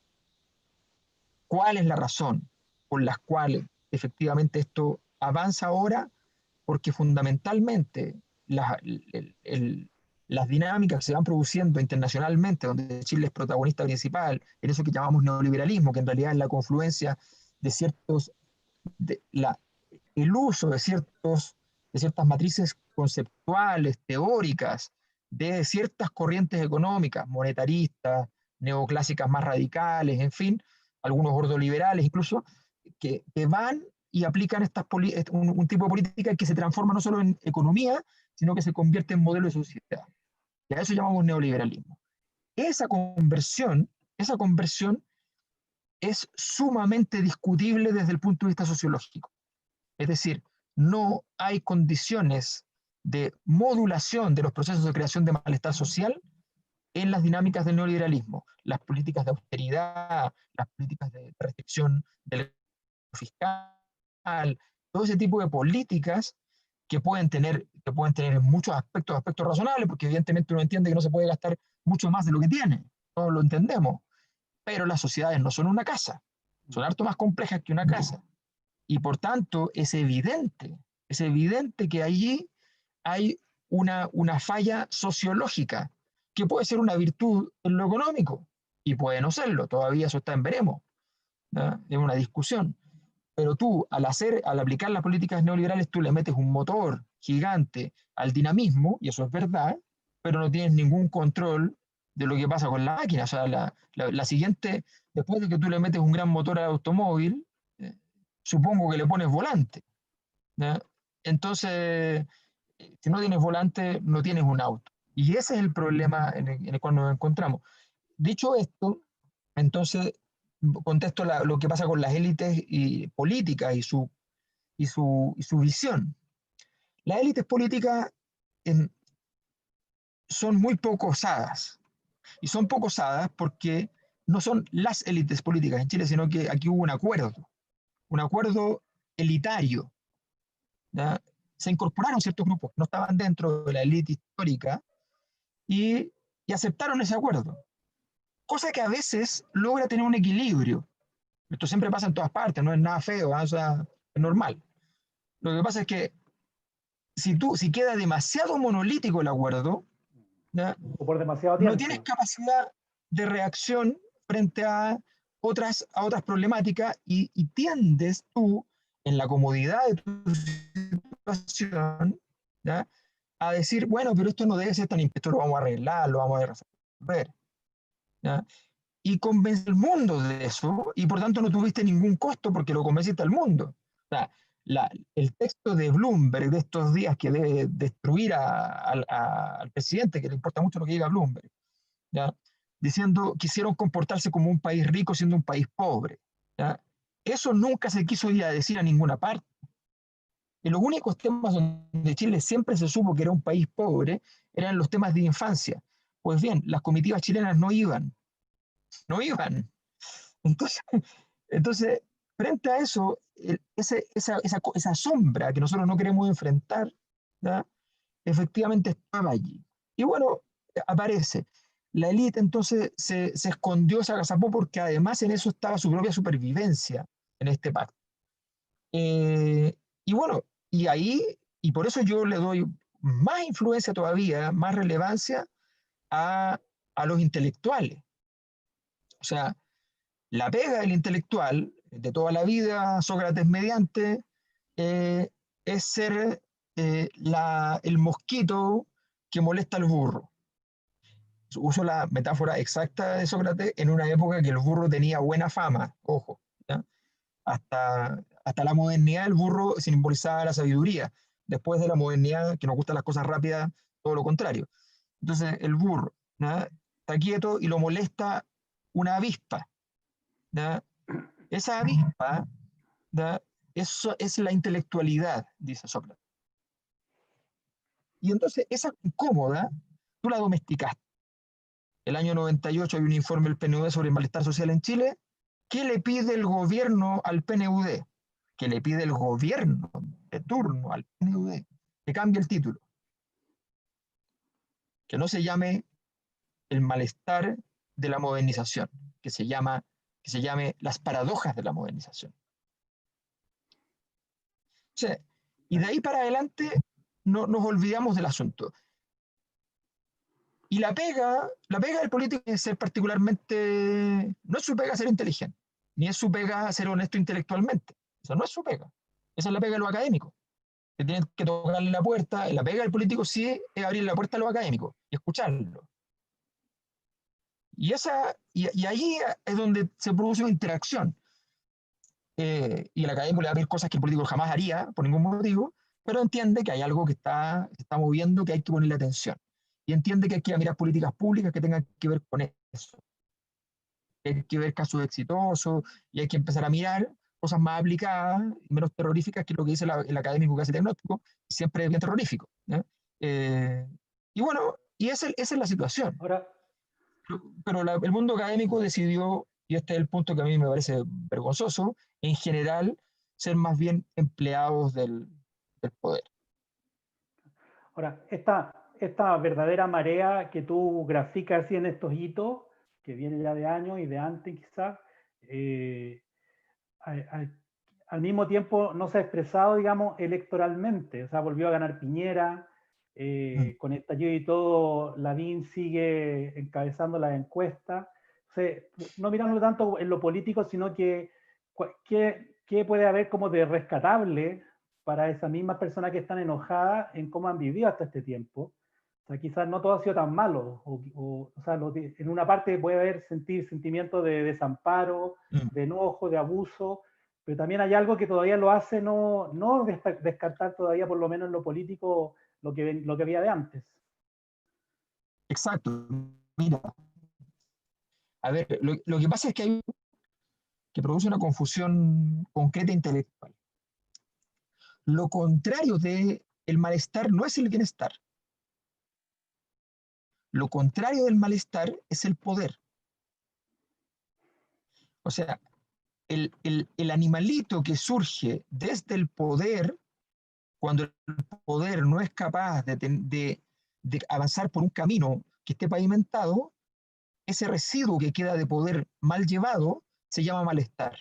¿cuál es la razón por la cual efectivamente esto avanza ahora? Porque fundamentalmente las dinámicas que se van produciendo internacionalmente, donde Chile es protagonista principal, en eso que llamamos neoliberalismo, que en realidad es la confluencia de el uso de ciertas matrices conceptuales, teóricas, de ciertas corrientes económicas, monetaristas, neoclásicas más radicales, en fin, algunos ordoliberales incluso, que van y aplican un tipo de política que se transforma no solo en economía, sino que se convierte en modelo de sociedad. Y a eso llamamos neoliberalismo. Esa conversión es sumamente discutible desde el punto de vista sociológico. Es decir, no hay condiciones de modulación de los procesos de creación de malestar social en las dinámicas del neoliberalismo. Las políticas de austeridad, las políticas de restricción del fiscal, todo ese tipo de políticas que pueden tener en muchos aspectos razonables, porque evidentemente uno entiende que no se puede gastar mucho más de lo que tiene, todos lo entendemos, pero las sociedades no son una casa, son harto más complejas que una casa, y por tanto es evidente que allí hay una falla sociológica, que puede ser una virtud en lo económico, y puede no serlo, todavía eso está en veremos, ¿no? Es una discusión. Pero tú, al aplicar las políticas neoliberales, tú le metes un motor gigante al dinamismo, y eso es verdad, pero no tienes ningún control de lo que pasa con la máquina. O sea, la siguiente, después de que tú le metes un gran motor al automóvil, supongo que le pones volante, ¿no? Entonces, si no tienes volante, no tienes un auto. Y ese es el problema en el cual nos encontramos. Dicho esto, entonces contesto lo que pasa con las élites políticas y su visión. Las élites políticas son muy poco osadas. Y son poco osadas porque no son las élites políticas en Chile, sino que aquí hubo un acuerdo elitario, ¿ya? se incorporaron ciertos grupos que no estaban dentro de la élite histórica y aceptaron ese acuerdo. Cosa que a veces logra tener un equilibrio. Esto siempre pasa en todas partes, no es nada feo, o sea, es normal. Lo que pasa es que si queda demasiado monolítico el acuerdo, ¿ya? O por demasiado No tiempo. tienes capacidad de reacción frente a otras problemáticas y tiendes tú, en la comodidad de tu situación, ¿ya? A decir, bueno, pero esto no debe ser tan esto lo vamos a arreglar, lo vamos a resolver, ¿ya? Y convence al mundo de eso, y por tanto no tuviste ningún costo porque lo convenciste al mundo. O sea, el texto de Bloomberg de estos días que debe destruir al presidente, que le importa mucho lo que diga Bloomberg, ¿ya? Diciendo que quisieron comportarse como un país rico siendo un país pobre, ¿ya? Eso nunca se quiso ir a decir a ninguna parte. Y los únicos temas donde Chile siempre se supo que era un país pobre eran los temas de infancia. Pues bien, las comitivas chilenas no iban. Entonces, entonces frente a eso, esa sombra que nosotros no queremos enfrentar, ¿ya? Efectivamente estaba allí. Y bueno, aparece. La élite entonces se escondió, se agazapó, porque además en eso estaba su propia supervivencia en este pacto. Y bueno, y ahí, y por eso yo le doy más influencia todavía, más relevancia a los intelectuales. O sea, la pega del intelectual de toda la vida, Sócrates mediante, es ser el mosquito que molesta al burro. Uso la metáfora exacta de Sócrates en una época que el burro tenía buena fama, ojo, ¿ya? Hasta la modernidad el burro simbolizaba la sabiduría. Después de la modernidad, que nos gustan las cosas rápidas, todo lo contrario. Entonces el burro, ¿ya? Está quieto y lo molesta una avispa, ¿ya? Esa avispa, ¿ya? Eso es la intelectualidad, dice Sócrates. Y entonces esa incómoda, tú la domesticaste. El año 98 hay un informe del PNUD sobre el malestar social en Chile. ¿Qué le pide el gobierno al PNUD? ¿Qué le pide el gobierno de turno al PNUD? Que cambie el título. Que no se llame el malestar de la modernización, que se llame las paradojas de la modernización. O sea, y de ahí para adelante no nos olvidamos del asunto. Y la pega del político es ser particularmente, no es su pega ser inteligente, ni es su pega ser honesto intelectualmente. Eso no es su pega. Esa es la pega de los académicos, que tienen que tocarle la puerta. La pega del político sí es abrir la puerta a los académicos y escucharlo. Y ahí es donde se produce una interacción. Y el académico le va a pedir cosas que el político jamás haría, por ningún motivo, pero entiende que hay algo que se está moviendo, que hay que ponerle atención. Y entiende que hay que mirar políticas públicas que tengan que ver con eso. Hay que ver casos exitosos y hay que empezar a mirar cosas más aplicadas y menos terroríficas que lo que dice el académico que hace diagnóstico, siempre es bien terrorífico, ¿no? Y bueno, esa es la situación. Ahora, Pero el mundo académico decidió, y este es el punto que a mí me parece vergonzoso, en general, ser más bien empleados del poder. Ahora, esta verdadera marea que tú graficas así en estos hitos, que viene ya de años y de antes quizás, al mismo tiempo no se ha expresado, digamos, electoralmente. O sea, volvió a ganar Piñera, con el estallido y todo, Lavín sigue encabezando las encuestas. O sea, no mirando tanto en lo político, sino que qué puede haber como de rescatable para esas mismas personas que están enojadas en cómo han vivido hasta este tiempo. O sea, quizás no todo ha sido tan malo. O sea, en una parte puede haber sentimientos de desamparo, de enojo, de abuso, pero también hay algo que todavía lo hace no descartar todavía, por lo menos en lo político, lo que había de antes. Exacto. Mira, a ver, lo que pasa es que hay que produce una confusión concreta e intelectual. Lo contrario del malestar no es el bienestar. Lo contrario del malestar es el poder. O sea, el animalito que surge desde el poder cuando el poder no es capaz de avanzar por un camino que esté pavimentado, ese residuo que queda de poder mal llevado se llama malestar.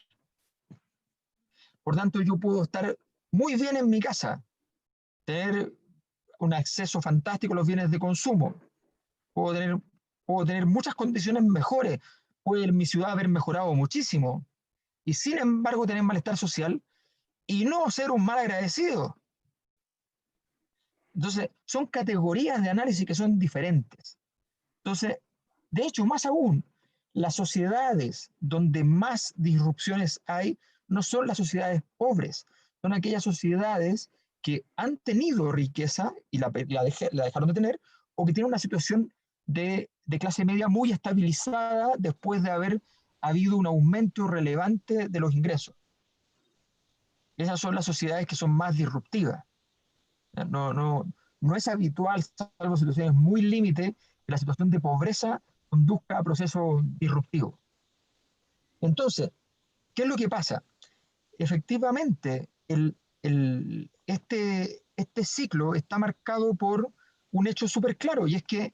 Por tanto, yo puedo estar muy bien en mi casa, tener un acceso fantástico a los bienes de consumo, puedo tener muchas condiciones mejores, puede mi ciudad haber mejorado muchísimo, y sin embargo tener malestar social y no ser un mal agradecido. Entonces, son categorías de análisis que son diferentes. Entonces, de hecho, más aún, las sociedades donde más disrupciones hay no son las sociedades pobres, son aquellas sociedades que han tenido riqueza y la dejaron de tener, o que tienen una situación de clase media muy estabilizada después de haber habido un aumento relevante de los ingresos. Esas son las sociedades que son más disruptivas. No es habitual, salvo situaciones muy límite, que la situación de pobreza conduzca a procesos disruptivos. Entonces, ¿qué es lo que pasa? Efectivamente, este ciclo está marcado por un hecho súper claro, y es que,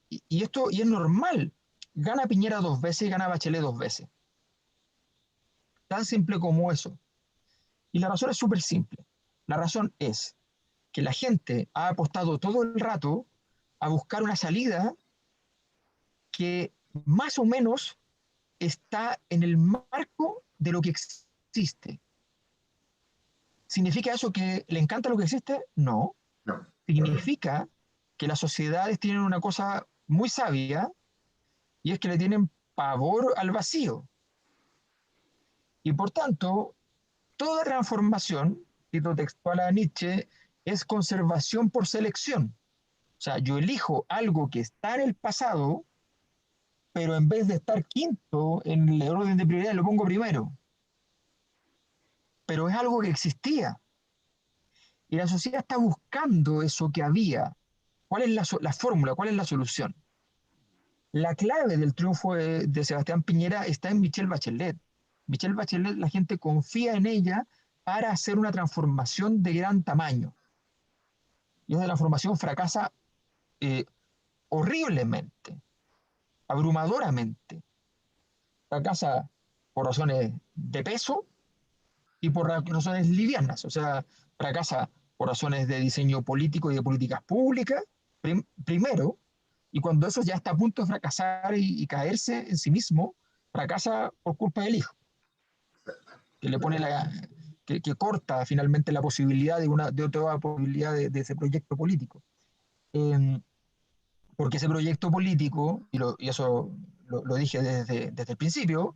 y es normal, gana Piñera 2 veces y gana Bachelet 2 veces. Tan simple como eso. Y la razón es súper simple. La razón es que la gente ha apostado todo el rato a buscar una salida que más o menos está en el marco de lo que existe. ¿Significa eso que le encanta lo que existe? No. No. Significa que las sociedades tienen una cosa muy sabia, y es que le tienen pavor al vacío. Y por tanto, toda transformación, cito textual a Nietzsche, es conservación por selección. O sea, yo elijo algo que está en el pasado, pero en vez de estar quinto en el orden de prioridad, lo pongo primero. Pero es algo que existía. Y la sociedad está buscando eso que había. ¿Cuál es la fórmula? ¿Cuál es la solución? La clave del triunfo de Sebastián Piñera está en Michelle Bachelet. Michelle Bachelet, la gente confía en ella para hacer una transformación de gran tamaño. Y esa transformación fracasa horriblemente, abrumadoramente. Fracasa por razones de peso y por razones livianas. O sea, fracasa por razones de diseño político y de políticas públicas, primero, y cuando eso ya está a punto de fracasar y caerse en sí mismo, fracasa por culpa del hijo, que le pone que corta finalmente la posibilidad de otra posibilidad de ese proyecto político. Porque ese proyecto político, y eso lo dije desde el principio,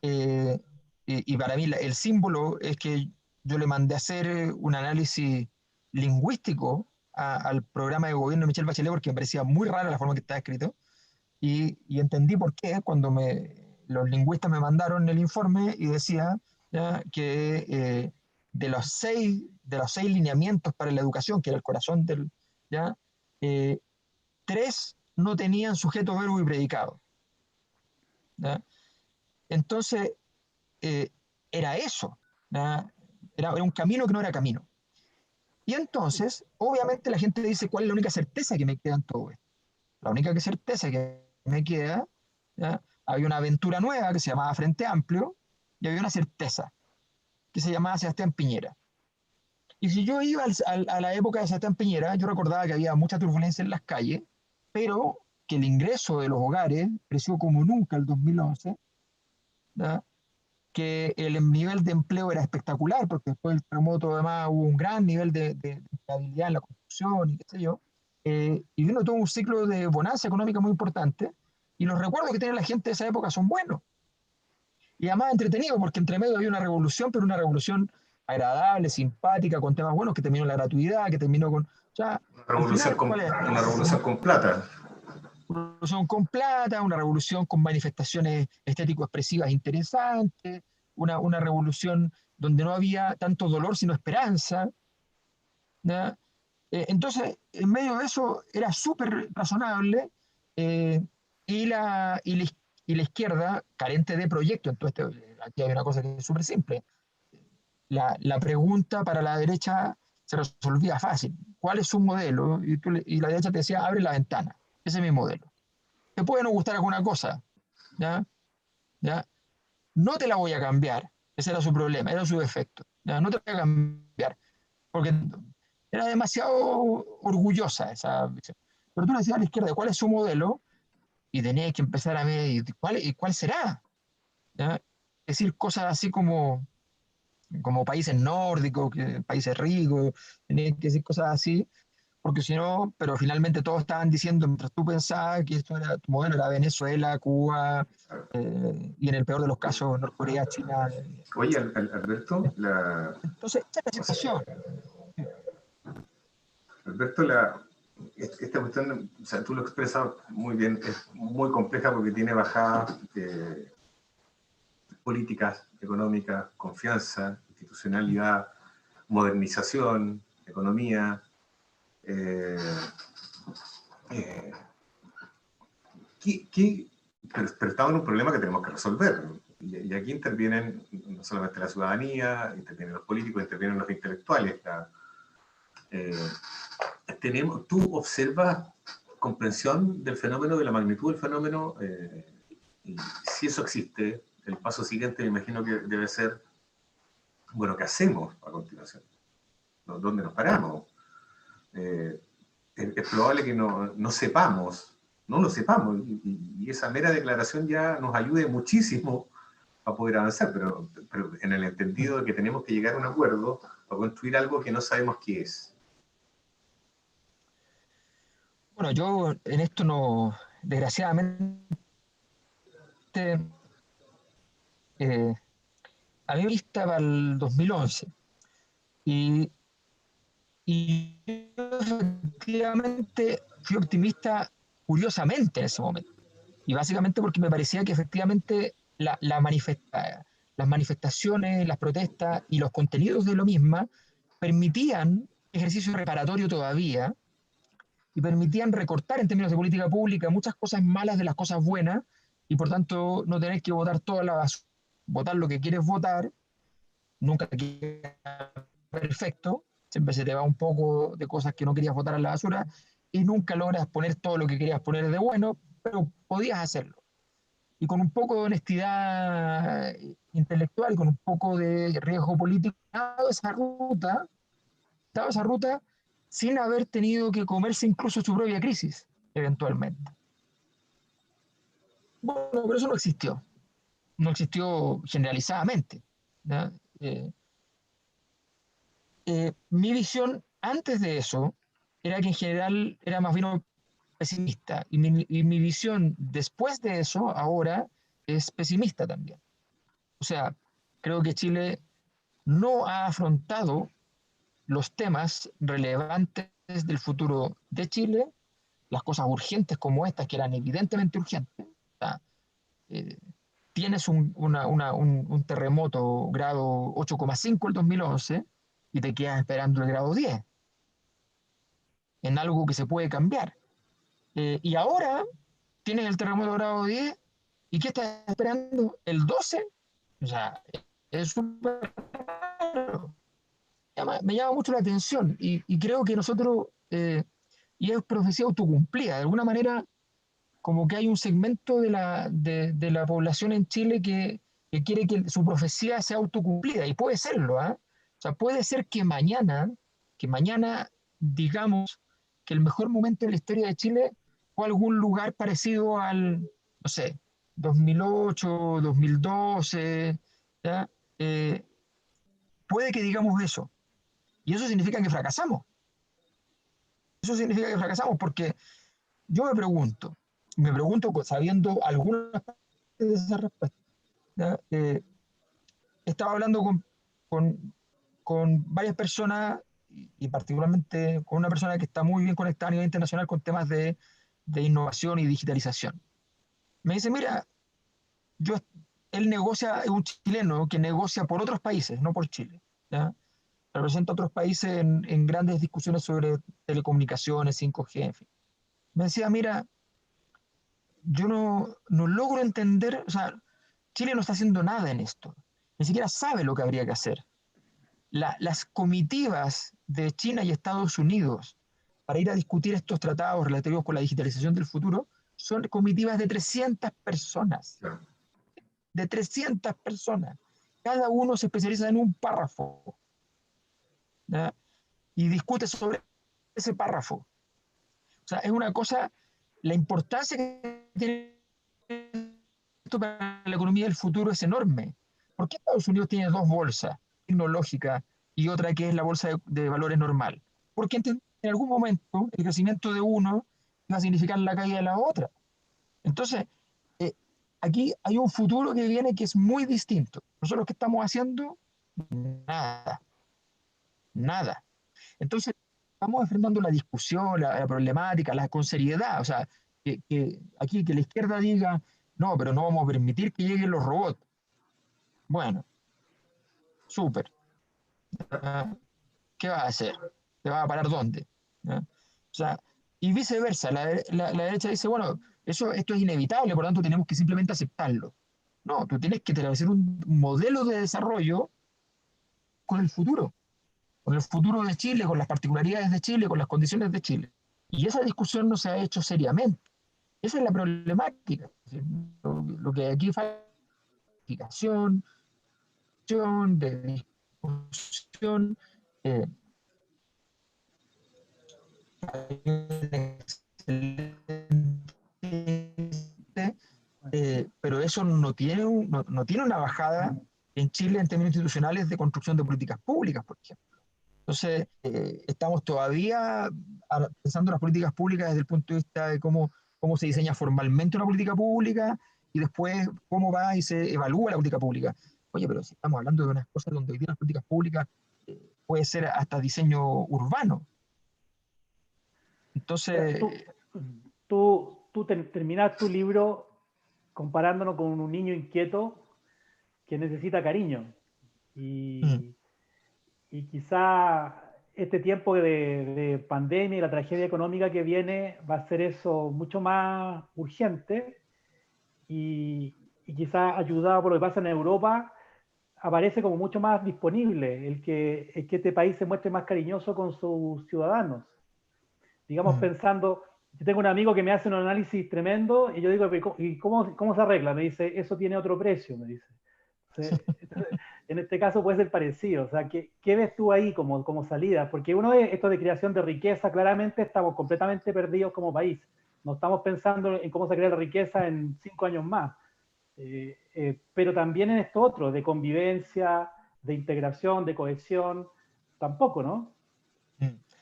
eh, y para mí el símbolo es que yo le mandé a hacer un análisis lingüístico al programa de gobierno de Michelle Bachelet, porque me parecía muy rara la forma que estaba escrito, y entendí por qué cuando los lingüistas me mandaron el informe y decía, ¿ya?, que de los seis lineamientos para la educación, que era el corazón ¿ya?, 3 no tenían sujeto, verbo y predicado, ¿ya? Entonces, era eso, ¿ya? Era un camino que no era camino. Y entonces, obviamente la gente dice, ¿cuál es la única certeza que me queda en todo esto? La única certeza que me queda, ¿ya?, había una aventura nueva que se llamaba Frente Amplio, y había una certeza que se llamaba Sebastián Piñera. Y si yo iba a la época de Sebastián Piñera, yo recordaba que había mucha turbulencia en las calles, pero que el ingreso de los hogares creció como nunca el 2011, ¿ya?, que el nivel de empleo era espectacular, porque después del terremoto además hubo un gran nivel de estabilidad en la construcción y qué sé yo, y vino todo un ciclo de bonanza económica muy importante, y los recuerdos que tiene la gente de esa época son buenos. Y además entretenido, porque entre medio había una revolución, pero una revolución agradable, simpática, con temas buenos, que terminó en la gratuidad, que terminó con... O sea, al final, ¿cuál es? Una revolución con plata. Una revolución con plata, una revolución con manifestaciones estético-expresivas interesantes, una revolución donde no había tanto dolor sino esperanza, ¿ya? Entonces, en medio de eso era súper razonable, y la izquierda, carente de proyecto. Entonces, aquí hay una cosa que es súper simple. La pregunta para la derecha se resolvía fácil. ¿Cuál es su modelo? Y la derecha te decía, abre la ventana. Ese es mi modelo. Te puede no gustar alguna cosa, ¿ya? ¿Ya? No te la voy a cambiar. Ese era su problema, era su defecto. ¿Ya? No te la voy a cambiar. Porque era demasiado orgullosa esa visión. Pero tú le decías a la izquierda, ¿cuál es su modelo? Y tenías que empezar a ver, ¿y cuál será? ¿Ya? Decir cosas así como países nórdicos, países ricos, tenías que decir cosas así, porque si no, pero finalmente todos estaban diciendo, mientras tú pensabas que esto era, tu modelo era Venezuela, Cuba, y en el peor de los casos Norcorea, China. Oye, Alberto, Entonces, esta es la situación. Alberto, esta cuestión, o sea, tú lo expresas muy bien, es muy compleja porque tiene bajadas políticas, económicas, confianza, institucionalidad, modernización, economía. Eh, eh, pero estamos en un problema que tenemos que resolver. Y aquí intervienen no solamente la ciudadanía, intervienen los políticos, intervienen los intelectuales. ¿Tú observas comprensión del fenómeno, de la magnitud del fenómeno? Y si eso existe, el paso siguiente me imagino que debe ser, bueno, ¿qué hacemos a continuación? ¿Dónde nos paramos? Es probable que no sepamos, no lo sepamos, y esa mera declaración ya nos ayude muchísimo a poder avanzar, pero en el entendido de que tenemos que llegar a un acuerdo para construir algo que no sabemos qué es. Bueno, yo en esto no, desgraciadamente, eh, a mí me lista para el 2011 y, y yo efectivamente fui optimista curiosamente en ese momento. Y básicamente porque me parecía que efectivamente las manifestaciones, las protestas y los contenidos de lo misma permitían ejercicio reparatorio todavía y permitían recortar en términos de política pública muchas cosas malas de las cosas buenas y por tanto no tenés que votar toda la basura, votar lo que quieres votar, nunca queda perfecto, siempre se te va un poco de cosas que no querías votar a la basura y nunca logras poner todo lo que querías poner de bueno, pero podías hacerlo. Y con un poco de honestidad intelectual, con un poco de riesgo político, dado esa ruta sin haber tenido que comerse incluso su propia crisis, eventualmente. Bueno, pero eso no existió generalizadamente. ¿Ya? Mi visión antes de eso era que en general era más bien pesimista y mi visión después de eso ahora es pesimista también. O sea, creo que Chile no ha afrontado los temas relevantes del futuro de Chile, las cosas urgentes como estas, que eran evidentemente urgentes. O sea, eh, tienes un terremoto grado 8,5 el 2011 y te quedas esperando el grado 10 en algo que se puede cambiar. Y ahora tienes el terremoto grado 10 y ¿qué estás esperando? ¿El 12? O sea, es súper raro. Me llama mucho la atención y creo que nosotros, y es profecía autocumplida, de alguna manera como que hay un segmento de la población en Chile que quiere que su profecía sea autocumplida y puede serlo, ¿eh? O sea, puede ser que mañana digamos que el mejor momento de la historia de Chile fue algún lugar parecido al, no sé, 2008, 2012, ¿ya? Eh, puede que digamos eso. Y eso significa que fracasamos. Eso significa que fracasamos porque yo me pregunto sabiendo algunas partes de esa respuesta. ¿Ya? Estaba hablando con varias personas y particularmente con una persona que está muy bien conectada a nivel internacional con temas de innovación y digitalización. Me dice, mira, yo, él negocia, es un chileno que negocia por otros países, no por Chile. ¿Ya? Representa a otros países en grandes discusiones sobre telecomunicaciones, 5G, en fin. Me decía, mira, yo no logro entender, o sea, Chile no está haciendo nada en esto, ni siquiera sabe lo que habría que hacer. las comitivas de China y Estados Unidos para ir a discutir estos tratados relativos con la digitalización del futuro son comitivas de 300 personas. Claro. De 300 personas. Cada uno se especializa en un párrafo, ¿ya? Y discute sobre ese párrafo. O sea, es una cosa, la importancia que tiene esto para la economía del futuro es enorme. ¿Por qué Estados Unidos tiene dos bolsas, tecnológica y otra que es la bolsa de valores normal? Porque en algún momento el crecimiento de uno va a significar la caída de la otra. Entonces, aquí hay un futuro que viene que es muy distinto. Nosotros, ¿qué estamos haciendo? Nada. Nada. Entonces, estamos enfrentando la discusión, la problemática, con seriedad. O sea, aquí que la izquierda diga, no, pero no vamos a permitir que lleguen los robots. Bueno, súper. ¿Qué vas a hacer? ¿Te vas a parar dónde? ¿Ya? O sea, y viceversa. La derecha dice, bueno, esto es inevitable, por lo tanto tenemos que simplemente aceptarlo. No, tú tienes que establecer un modelo de desarrollo con el futuro de Chile, con las particularidades de Chile, con las condiciones de Chile. Y esa discusión no se ha hecho seriamente. Esa es la problemática. Lo que aquí falta es explicación, de discusión. Pero eso no tiene una bajada en Chile en términos institucionales de construcción de políticas públicas, por ejemplo. Entonces, estamos todavía pensando en las políticas públicas desde el punto de vista de cómo se diseña formalmente una política pública y después cómo va y se evalúa la política pública. Oye, pero si estamos hablando de unas cosas donde hoy día las políticas públicas puede ser hasta diseño urbano. Entonces, tú terminas tu libro comparándonos con un niño inquieto que necesita cariño. Y quizá este tiempo de pandemia y la tragedia económica que viene va a hacer eso mucho más urgente y quizá ayudado por lo que pasa en Europa, aparece como mucho más disponible el que este país se muestre más cariñoso con sus ciudadanos. Digamos, pensando, yo tengo un amigo que me hace un análisis tremendo y yo digo, ¿y cómo se arregla? Me dice, eso tiene otro precio, me dice. Entonces, en este caso puede ser parecido. O sea, ¿qué ves tú ahí como salida? Porque uno ve esto de creación de riqueza, claramente estamos completamente perdidos como país. No estamos pensando en cómo se crea la riqueza en 5 años más. Pero también en esto otro, de convivencia, de integración, de cohesión, tampoco, ¿no?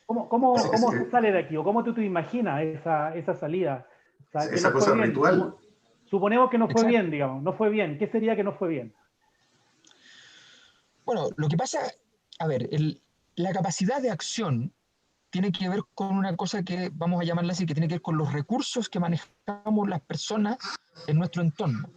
¿Cómo se sale de aquí? ¿O cómo tú te imaginas esa salida? O sea, que esa no fue cosa bien. ritual. Suponemos que no fue exacto. bien, digamos. No fue bien. ¿Qué sería que no fue bien? Bueno, lo que pasa, a ver, la capacidad de acción tiene que ver con una cosa que vamos a llamarla así, que tiene que ver con los recursos que manejamos las personas en nuestro entorno.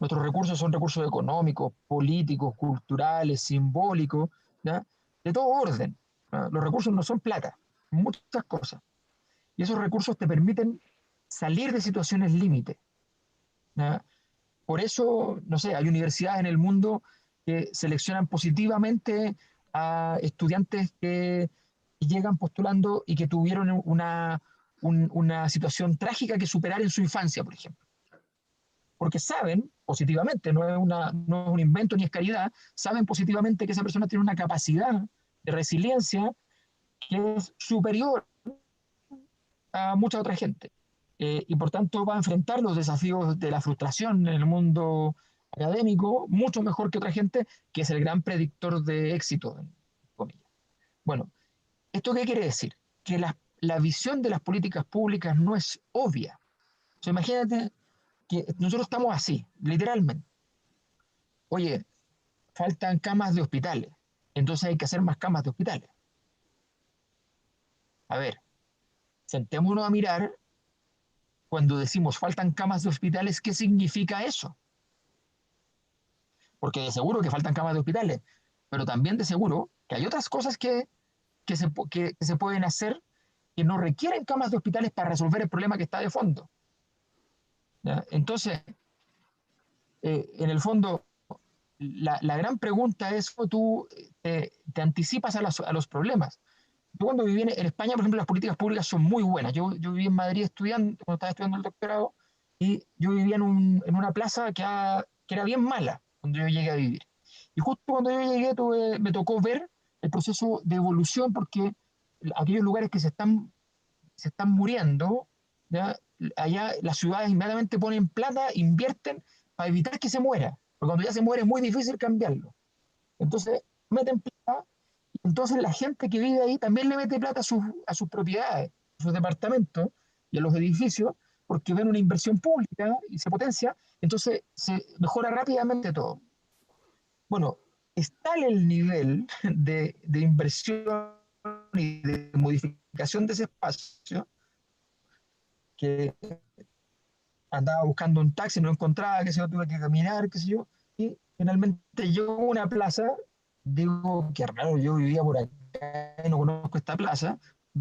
Nuestros recursos son recursos económicos, políticos, culturales, simbólicos, ¿ya? De todo orden. ¿Ya? Los recursos no son plata, muchas cosas. Y esos recursos te permiten salir de situaciones límite. ¿Ya? Por eso, no sé, hay universidades en el mundo que seleccionan positivamente a estudiantes que llegan postulando y que tuvieron una situación trágica que superar en su infancia, por ejemplo. Porque saben positivamente, no es un invento ni es caridad, saben positivamente que esa persona tiene una capacidad de resiliencia que es superior a mucha otra gente. Y por tanto va a enfrentar los desafíos de la frustración en el mundo académico mucho mejor que otra gente, que es el gran predictor de éxito, en comillas. Bueno, ¿esto qué quiere decir? Que la visión de las políticas públicas no es obvia. O sea, imagínate que nosotros estamos así, literalmente. Oye, faltan camas de hospitales, entonces hay que hacer más camas de hospitales. A ver, sentémonos a mirar cuando decimos faltan camas de hospitales, ¿qué significa eso? Porque de seguro que faltan camas de hospitales, pero también de seguro que hay otras cosas que se pueden hacer que no requieren camas de hospitales para resolver el problema que está de fondo. ¿Ya? Entonces, en el fondo, la gran pregunta es cómo tú te anticipas a los problemas. Yo cuando viví en España, por ejemplo, las políticas públicas son muy buenas. Yo viví en Madrid estudiando, cuando estaba estudiando el doctorado, y yo vivía en una plaza que era bien mala cuando yo llegué a vivir. Y justo cuando yo llegué me tocó ver el proceso de evolución porque aquellos lugares que se están muriendo, ¿ya? Allá las ciudades inmediatamente ponen plata, invierten para evitar que se muera. Porque cuando ya se muere es muy difícil cambiarlo. Entonces meten plata, y entonces la gente que vive ahí también le mete plata a sus propiedades, a sus departamentos y a los edificios, porque ven una inversión pública y se potencia, entonces se mejora rápidamente todo. Bueno, es tal el nivel de inversión y de modificación de ese espacio que andaba buscando un taxi, no encontraba, que sé yo, tuve que caminar, qué sé yo, y finalmente llego a una plaza, digo, qué raro, yo vivía por acá y no conozco esta plaza,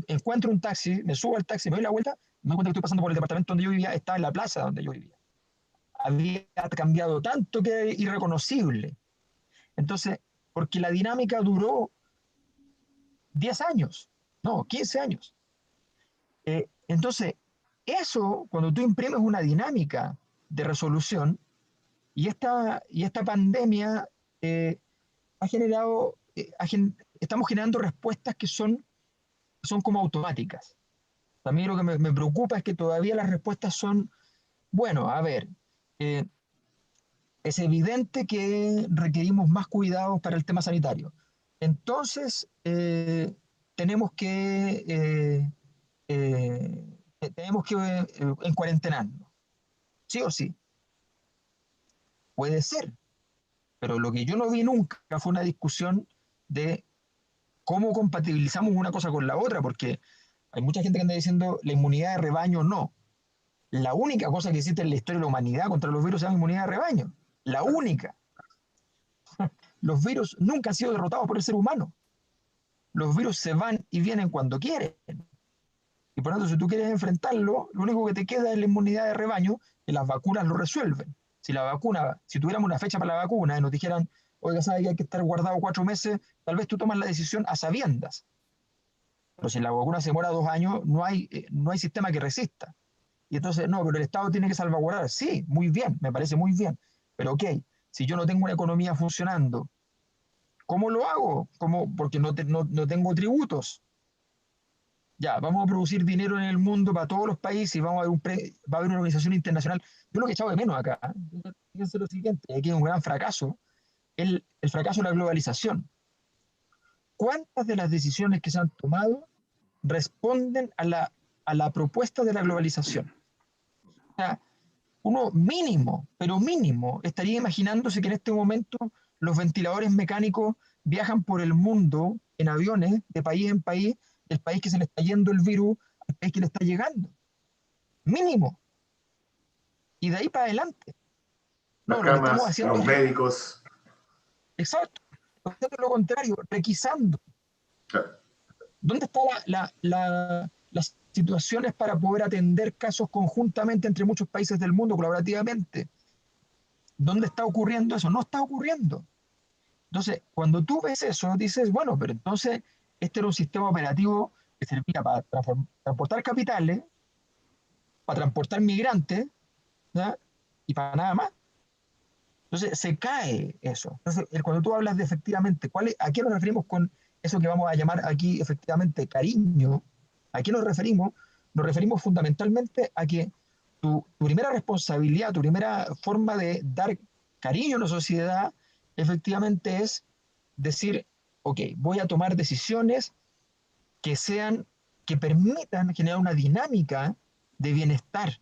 encuentro un taxi, me subo al taxi, me doy la vuelta, me doy cuenta que estoy pasando por el departamento donde yo vivía, estaba en la plaza donde yo vivía. Había cambiado tanto que era irreconocible. Entonces, porque la dinámica duró 10 años, no, 15 años. Entonces, eso, cuando tú imprimes una dinámica de resolución, y esta pandemia ha generado, estamos generando respuestas que son como automáticas. A mí lo que me preocupa es que todavía las respuestas son, bueno, a ver, eh, es evidente que requerimos más cuidados para el tema sanitario. Entonces, tenemos que en cuarentenarnos, sí o sí. Puede ser, pero lo que yo no vi nunca fue una discusión de cómo compatibilizamos una cosa con la otra, porque hay mucha gente que anda diciendo la inmunidad de rebaño no. La única cosa que existe en la historia de la humanidad contra los virus es la inmunidad de rebaño. La única. Los virus nunca han sido derrotados por el ser humano. Los virus se van y vienen cuando quieren. Y por lo tanto, si tú quieres enfrentarlo, lo único que te queda es la inmunidad de rebaño, que las vacunas lo resuelven. Si tuviéramos una fecha para la vacuna y nos dijeran, oiga, sabe que hay que estar guardado 4 meses, tal vez tú tomas la decisión a sabiendas. Pero si la vacuna se demora 2 años, no hay sistema que resista. Y entonces, no, pero el Estado tiene que salvaguardar. Sí, muy bien, me parece muy bien. Pero ok, si yo no tengo una economía funcionando, ¿cómo lo hago? ¿Cómo? Porque no tengo tributos. Ya, vamos a producir dinero en el mundo para todos los países y va a haber una organización internacional. Yo lo que he echado de menos acá, fíjense lo siguiente, aquí hay un gran fracaso, el fracaso de la globalización. ¿Cuántas de las decisiones que se han tomado responden a la propuesta de la globalización? O sea, uno mínimo, pero mínimo, estaría imaginándose que en este momento los ventiladores mecánicos viajan por el mundo en aviones de país en país, del país que se le está yendo el virus al país que le está llegando. Mínimo. Y de ahí para adelante. Las No, lo que estamos camas, haciendo los es, médicos. exacto, haciendo lo contrario, requisando. Claro. ¿Dónde están las situaciones para poder atender casos conjuntamente entre muchos países del mundo, colaborativamente? ¿Dónde está ocurriendo eso? No está ocurriendo. Entonces, cuando tú ves eso, dices, bueno, pero entonces este era un sistema operativo que servía para transportar capitales, para transportar migrantes, ¿ya? Y para nada más. Entonces, se cae eso. Entonces, cuando tú hablas de efectivamente, ¿a qué nos referimos con eso que vamos a llamar aquí efectivamente cariño? ¿A qué nos referimos? Nos referimos fundamentalmente a que tu primera responsabilidad, tu primera forma de dar cariño a una sociedad, efectivamente es decir, ok, voy a tomar decisiones que que permitan generar una dinámica de bienestar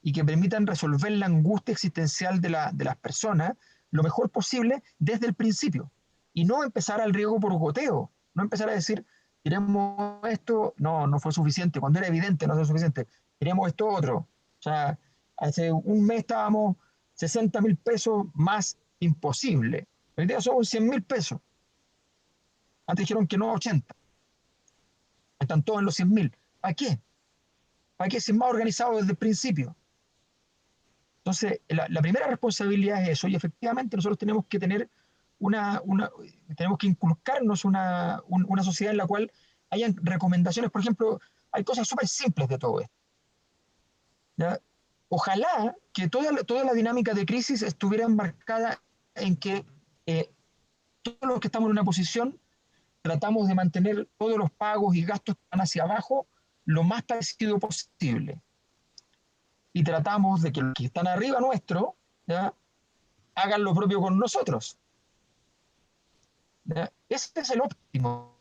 y que permitan resolver la angustia existencial de las personas lo mejor posible desde el principio. Y no empezar al riego por goteo, no empezar a decir, queremos esto, no fue suficiente, cuando era evidente no fue suficiente, queremos esto otro. O sea, hace un mes estábamos 60.000 pesos más imposible. Hoy día son 100.000 pesos. Antes dijeron que no 80. Están todos en los 100.000. ¿Para qué? ¿Para qué ser más organizado desde el principio? Entonces, la primera responsabilidad es eso, y efectivamente nosotros tenemos que tener tenemos que inculcarnos una sociedad en la cual hayan recomendaciones. Por ejemplo, hay cosas súper simples de todo esto, ¿ya? Ojalá que toda la dinámica de crisis estuviera enmarcada en que todos los que estamos en una posición tratamos de mantener todos los pagos y gastos que van hacia abajo lo más parecido posible. Y tratamos de que los que están arriba nuestro, ¿ya?, hagan lo propio con nosotros, ¿ya? Ese es el óptimo.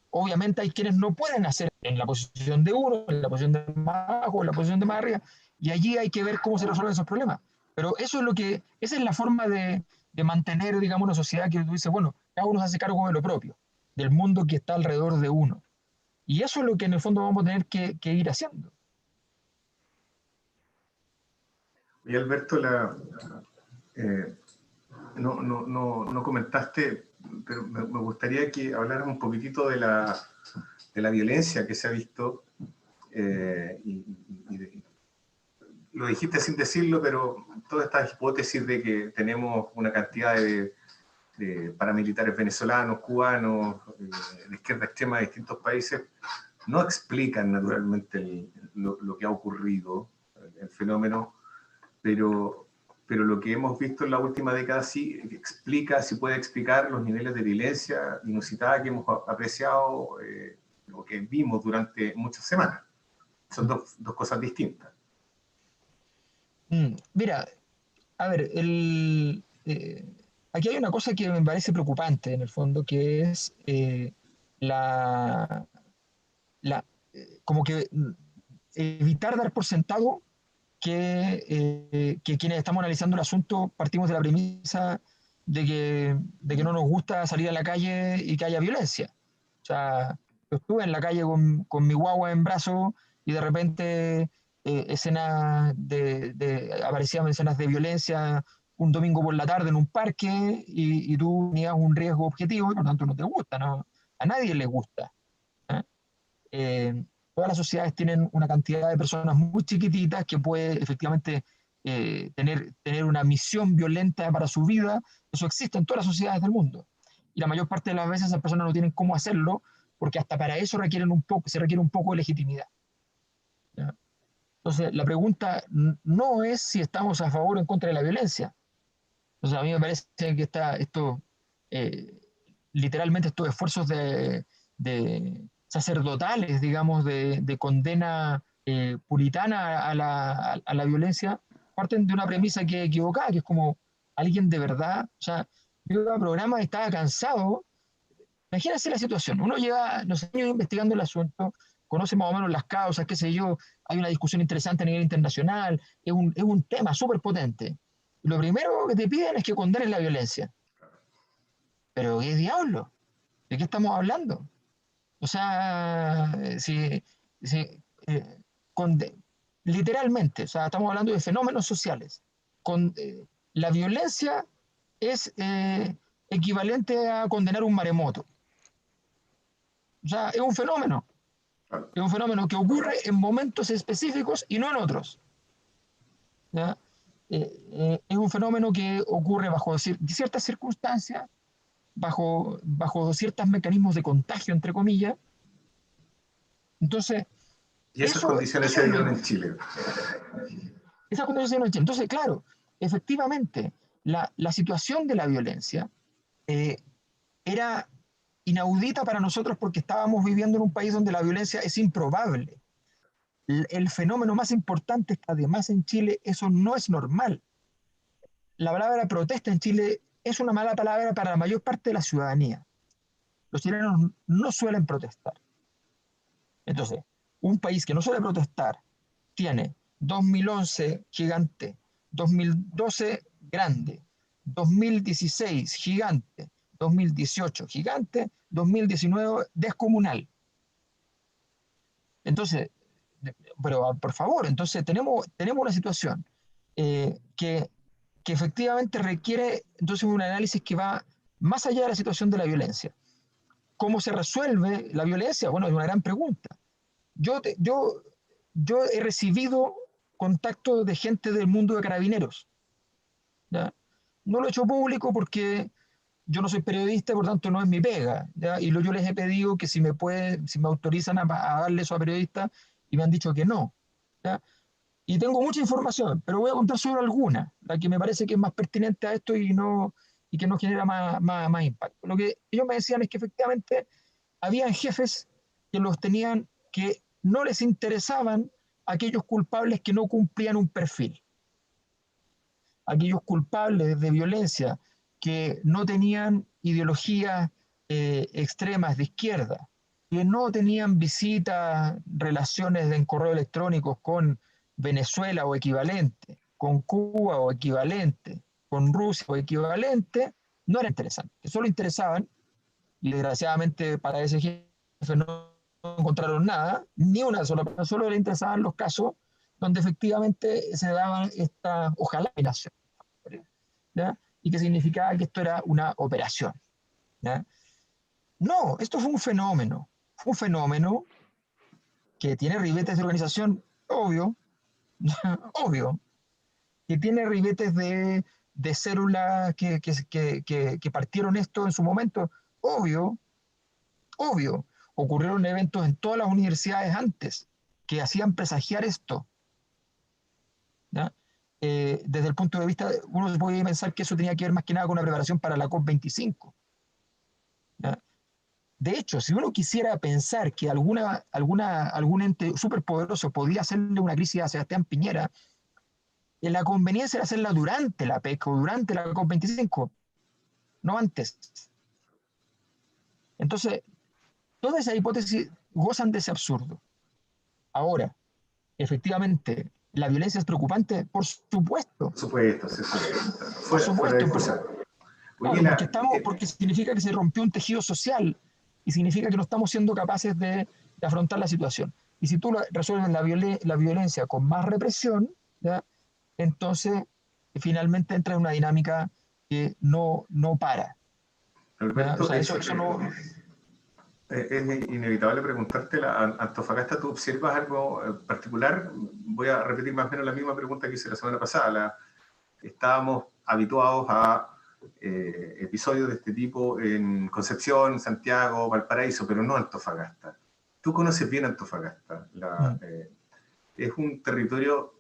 Obviamente hay quienes no pueden hacer en la posición de uno, en la posición de más abajo, en la posición de más arriba, y allí hay que ver cómo se resuelven esos problemas. Pero eso es esa es la forma de mantener, digamos, una sociedad que tú dices, bueno, cada uno se hace cargo de lo propio, del mundo que está alrededor de uno. Y eso es lo que en el fondo vamos a tener que ir haciendo. Y Alberto, no comentaste, pero me gustaría que hablaras un poquitito de la violencia que se ha visto, lo dijiste sin decirlo, pero toda esta hipótesis de que tenemos una cantidad de paramilitares venezolanos, cubanos, de izquierda extrema de distintos países, no explican naturalmente lo que ha ocurrido, el fenómeno, pero lo que hemos visto en la última década sí puede explicar los niveles de violencia inusitada que hemos apreciado o que vimos durante muchas semanas. Son dos cosas distintas. Mira, a ver, aquí hay una cosa que me parece preocupante en el fondo, que es como que evitar dar por sentado que quienes estamos analizando el asunto partimos de la premisa de que no nos gusta salir a la calle y que haya violencia. O sea, yo estuve en la calle con mi guagua en brazos y de repente aparecían escenas de violencia un domingo por la tarde en un parque y tú tenías un riesgo objetivo y por lo tanto no te gusta, ¿no? A nadie le gusta, ¿eh? Todas las sociedades tienen una cantidad de personas muy chiquititas que puede efectivamente tener una misión violenta para su vida. Eso existe en todas las sociedades del mundo. Y la mayor parte de las veces esas personas no tienen cómo hacerlo porque hasta para eso se requiere un poco de legitimidad, ¿ya? Entonces, la pregunta no es si estamos a favor o en contra de la violencia. Entonces, a mí me parece que literalmente estos esfuerzos de sacerdotales, digamos, de condena puritana a la violencia, parten de una premisa que es equivocada, que es como alguien de verdad, o sea, yo iba a programa y estaba cansado. Imagínense la situación, uno lleva, no sé, años investigando el asunto, conoce más o menos las causas, qué sé yo, hay una discusión interesante a nivel internacional, es un tema súper potente. Lo primero que te piden es que condenes la violencia. Pero ¿qué diablo? ¿De qué estamos hablando? O sea, eh, literalmente, o sea, estamos hablando de fenómenos sociales. La violencia es equivalente a condenar un maremoto. O sea, es un fenómeno. Es un fenómeno que ocurre en momentos específicos y no en otros, ¿ya? Es un fenómeno que ocurre bajo ciertas circunstancias, bajo ciertos mecanismos de contagio, entre comillas. Entonces, y esas condiciones se dieron en Chile. Esas condiciones se dieron en Chile. Entonces, claro, efectivamente, la situación de la violencia era inaudita para nosotros porque estábamos viviendo en un país donde la violencia es improbable. El fenómeno más importante es que además en Chile eso no es normal. La palabra protesta en Chile es una mala palabra para la mayor parte de la ciudadanía. Los chilenos no suelen protestar. Entonces, un país que no suele protestar tiene 2011 gigante, 2012 grande, 2016 gigante, 2018 gigante, 2019 descomunal. Entonces, pero por favor, entonces tenemos una situación que efectivamente requiere entonces un análisis que va más allá de la situación de la violencia. ¿Cómo se resuelve la violencia? Bueno, es una gran pregunta. Yo he recibido contacto de gente del mundo de Carabineros. ¿Ya? No lo he hecho público porque yo no soy periodista, por tanto no es mi pega, ¿ya? Y yo les he pedido que si me autorizan a darle eso a periodistas, y me han dicho que no, ¿ya? Y tengo mucha información, pero voy a contar solo alguna, la que me parece que es más pertinente a esto y que no genera más impacto. Lo que ellos me decían es que efectivamente habían jefes que los tenían, que no les interesaban aquellos culpables que no cumplían un perfil, aquellos culpables de violencia que no tenían ideologías extremas de izquierda, que no tenían visitas, relaciones en correo electrónico con Venezuela o equivalente, con Cuba o equivalente, con Rusia o equivalente, no era interesante. Solo interesaban, y desgraciadamente para ese jefe no encontraron nada, ni una sola persona, solo le interesaban los casos donde efectivamente se daban esta, ojalá, nación, ¿ya? Y que significaba que esto era una operación, ¿ya? No, esto fue un fenómeno que tiene ribetes de organización, obvio, obvio, que tiene ribetes de células que partieron esto en su momento, obvio, obvio. Ocurrieron eventos en todas las universidades antes que hacían presagiar esto, ¿ya? Desde el punto de vista, uno se puede pensar que eso tenía que ver más que nada con una preparación para la COP25, ¿ya? De hecho, si uno quisiera pensar que algún ente superpoderoso podía hacerle una crisis a Sebastián Piñera, la conveniencia era hacerla durante la PEC o durante la COP25, no antes. Entonces, todas esas hipótesis gozan de ese absurdo. Ahora, efectivamente, ¿la violencia es preocupante? Por supuesto. Por supuesto, sí, sí. Por Fuera de supuesto. discusión. Claro, porque significa que se rompió un tejido social y significa que no estamos siendo capaces de afrontar la situación. Y si tú resuelves la violencia con más represión, ¿ya? Entonces finalmente entra en una dinámica que no para. Alberto, O sea, eso no... es inevitable preguntarte, Antofagasta, ¿tú observas algo particular? Voy a repetir más o menos la misma pregunta que hice la semana pasada. Estábamos habituados a episodios de este tipo en Concepción, Santiago, Valparaíso, pero no Antofagasta. Tú conoces bien Antofagasta. Es un territorio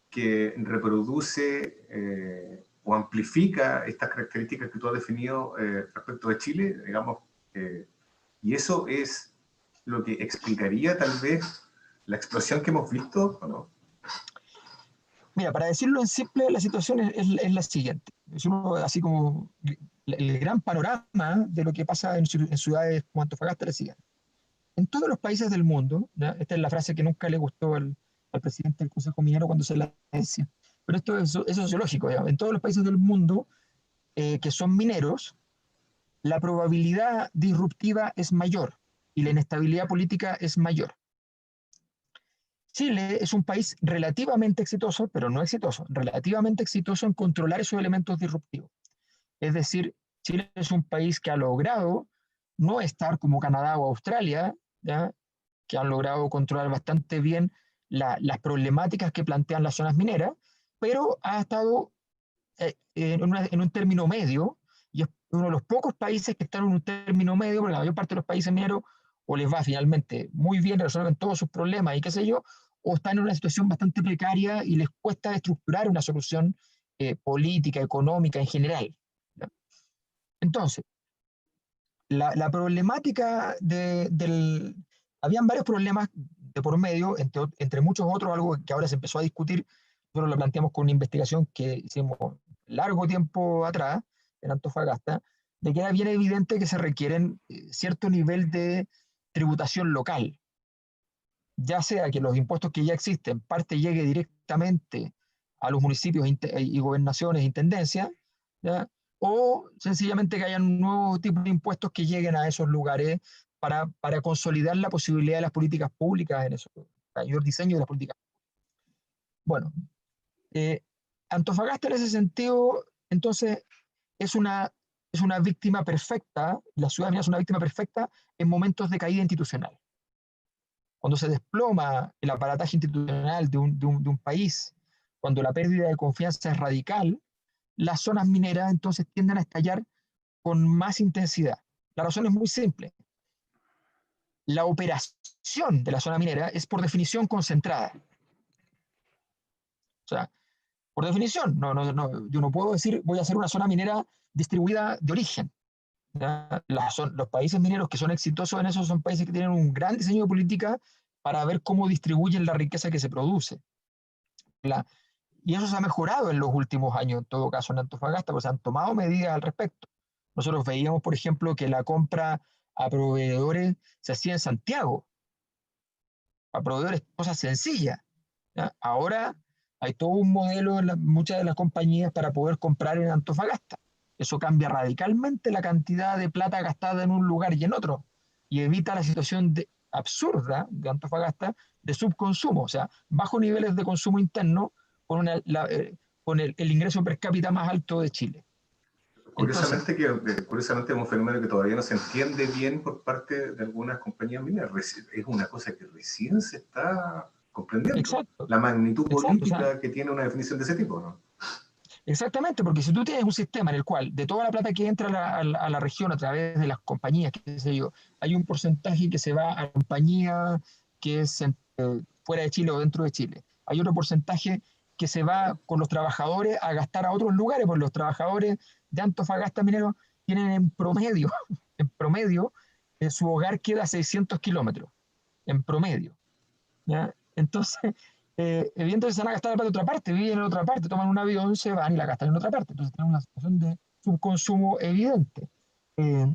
que reproduce o amplifica estas características que tú has definido respecto de Chile, digamos, y eso es lo que explicaría tal vez la explosión que hemos visto, ¿o no? Mira, para decirlo en simple, la situación es la siguiente. Es así como el gran panorama de lo que pasa en ciudades como Antofagasta es la siguiente. En todos los países del mundo, ¿ya? Esta es la frase que nunca le gustó al presidente del Consejo Minero cuando se la decía, pero esto es sociológico, ¿ya? En todos los países del mundo que son mineros, la probabilidad disruptiva es mayor y la inestabilidad política es mayor. Chile es un país relativamente exitoso, pero no exitoso, relativamente exitoso en controlar esos elementos disruptivos. Es decir, Chile es un país que ha logrado no estar como Canadá o Australia, ¿ya? Que han logrado controlar bastante bien las problemáticas que plantean las zonas mineras, pero ha estado en un término medio, y es uno de los pocos países que están en un término medio, porque la mayor parte de los países mineros o les va finalmente muy bien, resuelven todos sus problemas y qué sé yo, o están en una situación bastante precaria y les cuesta estructurar una solución política, económica en general, ¿ya? Entonces, la problemática habían varios problemas de por medio, entre muchos otros, algo que ahora se empezó a discutir. Nosotros lo planteamos con una investigación que hicimos largo tiempo atrás en Antofagasta, de que era bien evidente que se requieren cierto nivel de tributación local, ya sea que los impuestos que ya existen, parte llegue directamente a los municipios y gobernaciones, intendencias, ¿ya? O sencillamente que haya un nuevo tipo de impuestos que lleguen a esos lugares para consolidar la posibilidad de las políticas públicas en eso, mayor diseño de las políticas. Bueno, Antofagasta en ese sentido, entonces, es una, es una víctima perfecta, la ciudadanía es una víctima perfecta en momentos de caída institucional. cuando se desploma el aparataje institucional de un país, cuando la pérdida de confianza es radical, las zonas mineras entonces tienden a estallar con más intensidad. La razón es muy simple. La operación de la zona minera es por definición concentrada. O sea, por definición, yo no puedo decir voy a hacer una zona minera distribuida de origen. Los países mineros que son exitosos en eso son países que tienen un gran diseño de política para ver cómo distribuyen la riqueza que se produce. Y eso se ha mejorado en los últimos años, en todo caso, en Antofagasta, porque se han tomado medidas al respecto. Nosotros veíamos, por ejemplo, que la compra a proveedores se hacía en Santiago, a proveedores, cosas sencillas. ¿Ya? Ahora hay todo un modelo en muchas de las compañías para poder comprar en Antofagasta. Eso cambia radicalmente la cantidad de plata gastada en un lugar y en otro, y evita la situación absurda de Antofagasta de subconsumo, o sea, bajos niveles de consumo interno con el ingreso per cápita más alto de Chile. Curiosamente, curiosamente es un fenómeno que todavía no se entiende bien por parte de algunas compañías mineras. Es una cosa que recién se está comprendiendo. Exacto, la magnitud política, o sea, que tiene una definición de ese tipo, ¿no? Exactamente, porque si tú tienes un sistema en el cual de toda la plata que entra a la región a través de las compañías, qué sé yo, hay un porcentaje que se va a compañía que es fuera de Chile o dentro de Chile. Hay otro porcentaje que se va con los trabajadores a gastar a otros lugares, porque los trabajadores de Antofagasta Minero tienen en promedio, su hogar queda a 600 kilómetros, en promedio. ¿Ya? Entonces, evidentemente se van a gastar la plata en otra parte, viven en otra parte, toman un avión, se van y la gastan en otra parte. Entonces tenemos una situación de subconsumo evidente. Eh,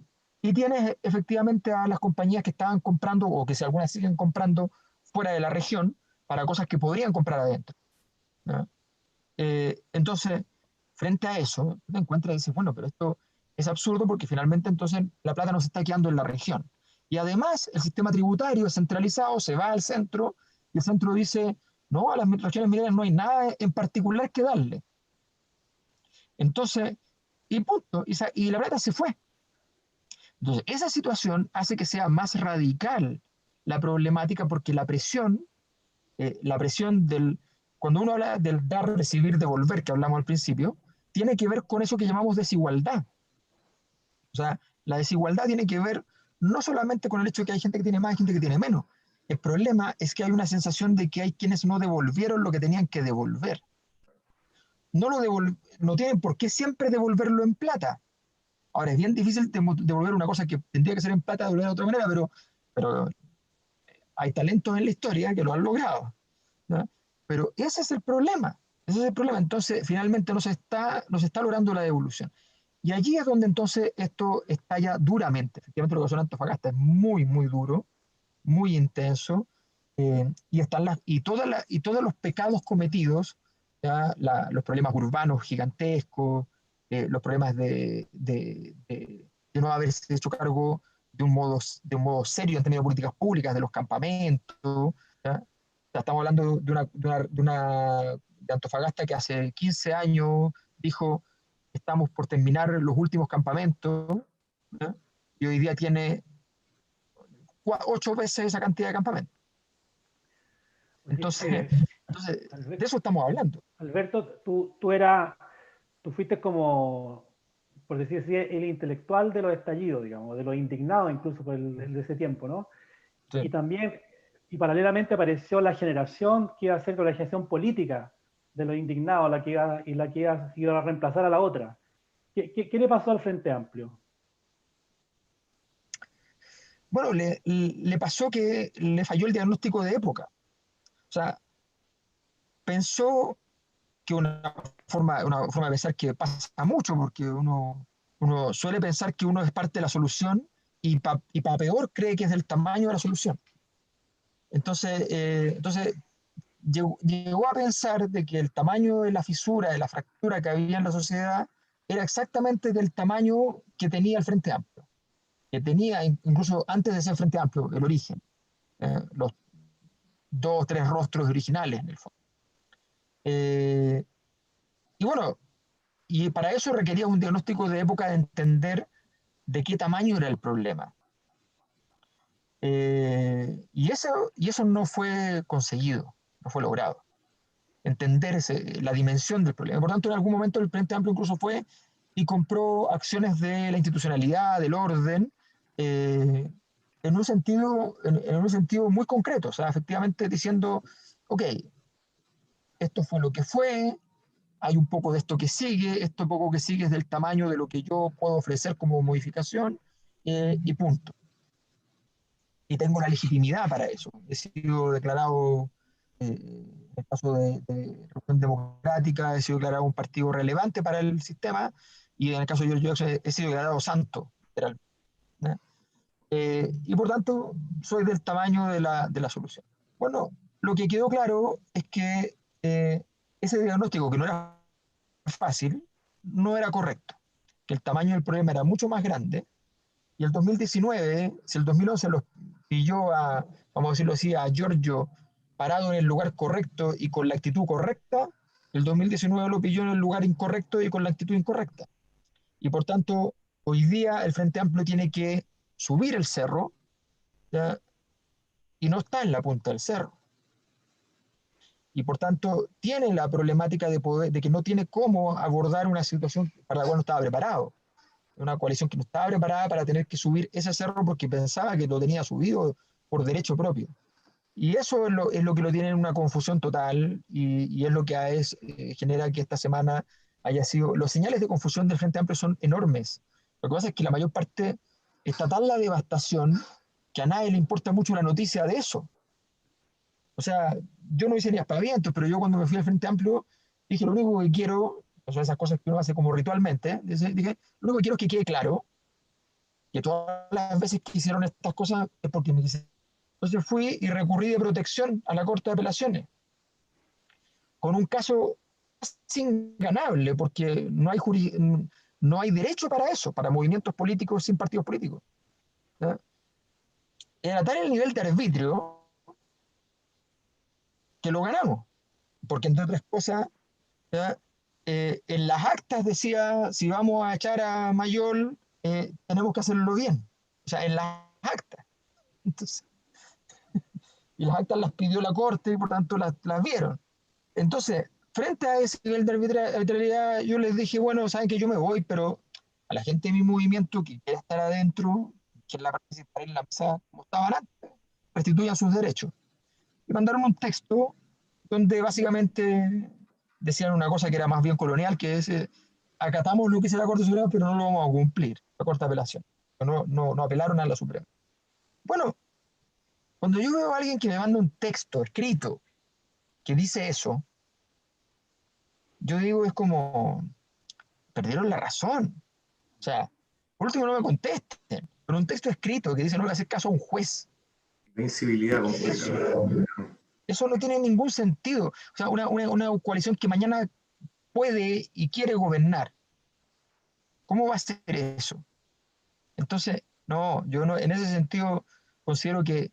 y tienes efectivamente a las compañías que estaban comprando o que si algunas siguen comprando fuera de la región para cosas que podrían comprar adentro. ¿Ya? Entonces, frente a eso, te encuentras y dices, bueno, pero esto es absurdo porque finalmente entonces la plata no se está quedando en la región. Y además el sistema tributario es centralizado, se va al centro y el centro dice, no, a las regiones mineras no hay nada en particular que darle. Entonces, y punto, y la plata se fue. Entonces, esa situación hace que sea más radical la problemática porque la presión cuando uno habla del dar, recibir, devolver, que hablamos al principio, tiene que ver con eso que llamamos desigualdad. O sea, la desigualdad tiene que ver no solamente con el hecho de que hay gente que tiene más y gente que tiene menos. El problema es que hay una sensación de que hay quienes no devolvieron lo que tenían que devolver. No tienen por qué siempre devolverlo en plata. Ahora, es bien difícil devolver una cosa que tendría que ser en plata, devolver de otra manera, pero hay talentos en la historia que lo han logrado. ¿No? Pero ese es el problema. Ese es el problema. Entonces, finalmente no se está logrando la devolución. Y allí es donde entonces esto estalla duramente. Efectivamente, lo que pasó en Antofagasta es muy, muy duro, muy intenso, y todos los pecados cometidos, ¿ya? Los problemas urbanos gigantescos, los problemas de no haberse hecho cargo de un modo serio en términos de políticas públicas, de los campamentos, ¿ya? Estamos hablando de Antofagasta que hace 15 años dijo, estamos por terminar los últimos campamentos, ¿ya? Y hoy día tiene 8 veces esa cantidad de campamentos. Oye, Entonces, de eso estamos hablando. Alberto, tú fuiste como, por decir así, el intelectual de los estallidos, digamos, de los indignados incluso por de ese tiempo, ¿no? Sí. Y también, y paralelamente apareció la generación que iba a ser la generación política de los indignados, la que iba a reemplazar a la otra. ¿Qué le pasó al Frente Amplio? Bueno, le pasó que le falló el diagnóstico de época. O sea, pensó que una forma de pensar que pasa mucho, porque uno suele pensar que uno es parte de la solución y para peor cree que es del tamaño de la solución. Entonces llegó a pensar de que el tamaño de la fisura, de la fractura que había en la sociedad, era exactamente del tamaño que tenía el Frente Amplio, que tenía incluso antes de ser Frente Amplio, el origen, los 2 o 3 rostros originales en el fondo. Y bueno, y para eso requería un diagnóstico de época de entender de qué tamaño era el problema. Y eso no fue conseguido, no fue logrado. Entender la dimensión del problema. Por tanto, en algún momento el Frente Amplio incluso fue y compró acciones de la institucionalidad, del orden, en un sentido muy concreto. O sea, efectivamente diciendo, ok, esto fue lo que fue, hay un poco de esto que sigue, esto poco que sigue es del tamaño de lo que yo puedo ofrecer como modificación, y punto. Y tengo la legitimidad para eso. He sido declarado, en el caso de Revolución Democrática, he sido declarado un partido relevante para el sistema, y en el caso de George Jackson he sido declarado santo, literalmente. Y por tanto, soy del tamaño de la solución. Bueno, lo que quedó claro es que ese diagnóstico, que no era fácil, no era correcto, que el tamaño del problema era mucho más grande, y el 2019, si el 2011 los pilló vamos a decirlo así, a Giorgio parado en el lugar correcto y con la actitud correcta, el 2019 lo pilló en el lugar incorrecto y con la actitud incorrecta. Y por tanto, hoy día el Frente Amplio tiene que subir el cerro, ¿ya? Y no está en la punta del cerro. Y por tanto, tiene la problemática de que no tiene cómo abordar una situación para la cual no estaba preparado. Una coalición que no estaba preparada para tener que subir ese cerro porque pensaba que lo tenía subido por derecho propio. Y eso es lo que lo tiene en una confusión total, y es lo que genera que esta semana haya sido... Los señales de confusión del Frente Amplio son enormes. Lo que pasa es que la mayor parte está tan la devastación que a nadie le importa mucho la noticia de eso. O sea, yo no hice ni aspavientos, pero yo cuando me fui al Frente Amplio dije, lo único que quiero, son esas cosas que uno hace como ritualmente, dije, lo único que quiero es que quede claro que todas las veces que hicieron estas cosas es porque me quisieron. Entonces fui y recurrí de protección a la Corte de Apelaciones, con un caso inganable, porque no hay derecho para eso, para movimientos políticos sin partidos políticos. ¿Ya? Era tal el nivel de arbitrio que lo ganamos, porque entre otras cosas, ¿ya? En las actas decía, si vamos a echar a Mayol, tenemos que hacerlo bien. O sea, en las actas. Entonces, y las actas las pidió la Corte y por tanto las vieron. Entonces, frente a ese nivel de arbitrariedad, yo les dije, bueno, saben que yo me voy, pero a la gente de mi movimiento que quiera estar adentro, que la participar en la mesa como estaban antes, restituyan sus derechos. Y mandaron un texto donde básicamente decían una cosa que era más bien colonial, que es, acatamos lo que dice la Corte Suprema, pero no lo vamos a cumplir, la Corte de Apelación. No apelaron a la Suprema. Bueno, cuando yo veo a alguien que me manda un texto escrito que dice eso, yo digo, es como, perdieron la razón. O sea, por último no me contesten, pero un texto escrito que dice no le hace caso a un juez. La incivilidad completa. Eso no tiene ningún sentido. O sea, una coalición que mañana puede y quiere gobernar, ¿cómo va a hacer eso? Entonces, no, yo no, en ese sentido considero que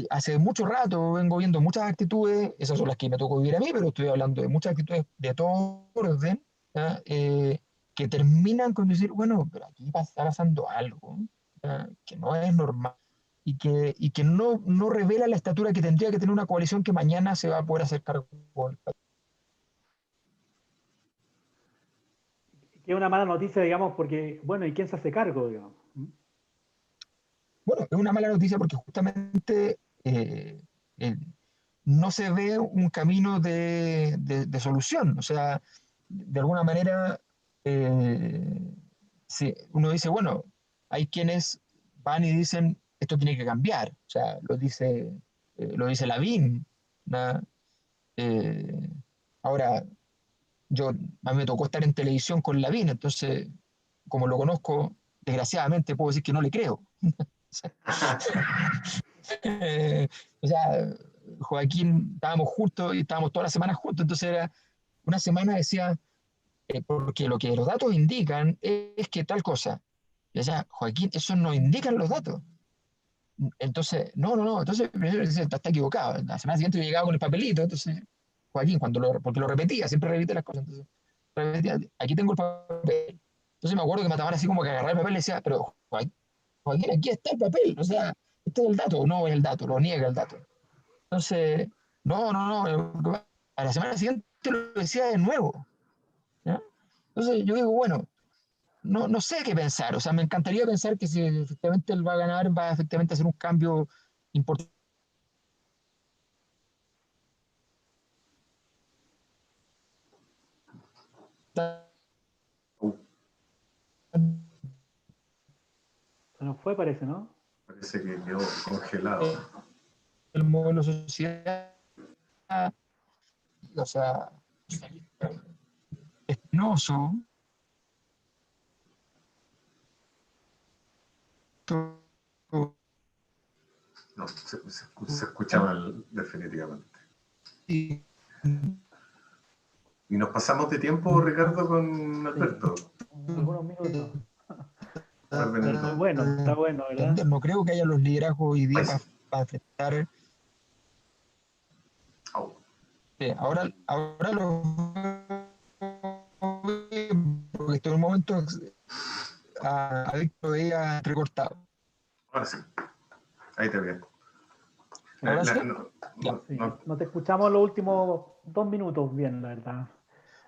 hace mucho rato vengo viendo muchas actitudes, esas son las que me tocó vivir a mí, pero estoy hablando de muchas actitudes de todo orden, que terminan con decir, bueno, pero aquí está pasando algo, que no es normal, y que no revela la estatura que tendría que tener una coalición que mañana se va a poder hacer cargo del país. Que es una mala noticia, digamos, porque, bueno, ¿y quién se hace cargo, digamos? Bueno, es una mala noticia porque justamente eh, no se ve un camino de solución. O sea, de alguna manera, uno dice, bueno, hay quienes van y dicen, esto tiene que cambiar. O sea, lo dice Lavín, ¿no? Eh, ahora, a mí me tocó estar en televisión con Lavín, entonces, como lo conozco, desgraciadamente puedo decir que no le creo. O sea, Joaquín, estábamos juntos y estábamos todas las semanas juntos, entonces era una semana decía, porque lo que los datos indican es que tal cosa. Y decía, Joaquín, eso no indican los datos. Entonces, no, entonces primero dice, está equivocado. La semana siguiente yo llegaba con el papelito, entonces, Joaquín, porque lo repetía, siempre repite las cosas, entonces, repetía, aquí tengo el papel. Entonces me acuerdo que me estaban así como que agarrar el papel y decía, pero Joaquín, aquí está el papel, o sea, este es el dato, no es el dato, lo niega el dato. Entonces, no, a la semana siguiente lo decía de nuevo. ¿Ya? Entonces yo digo, bueno, no sé qué pensar, o sea, me encantaría pensar que si efectivamente él va a ganar, va a efectivamente hacer un cambio importante. Uh, Se nos fue, parece, ¿no? parece que quedó congelado. El modelo de sociedad, o sea, espinoso, todo, No, se escucha mal, definitivamente. y, Y nos pasamos de tiempo, Ricardo, con Alberto. Sí, algunos minutos. Un par de Pero minutos. está bueno, ¿verdad? no creo que haya los liderazgos hoy día Ay, sí. para enfrentar. Oh, Ahora lo porque estoy en un momento a Víctor veía recortado. ahora sí, ahí te veo. ¿Ahora sí? Ya. Sí, no te escuchamos los últimos 2 minutos bien, la verdad.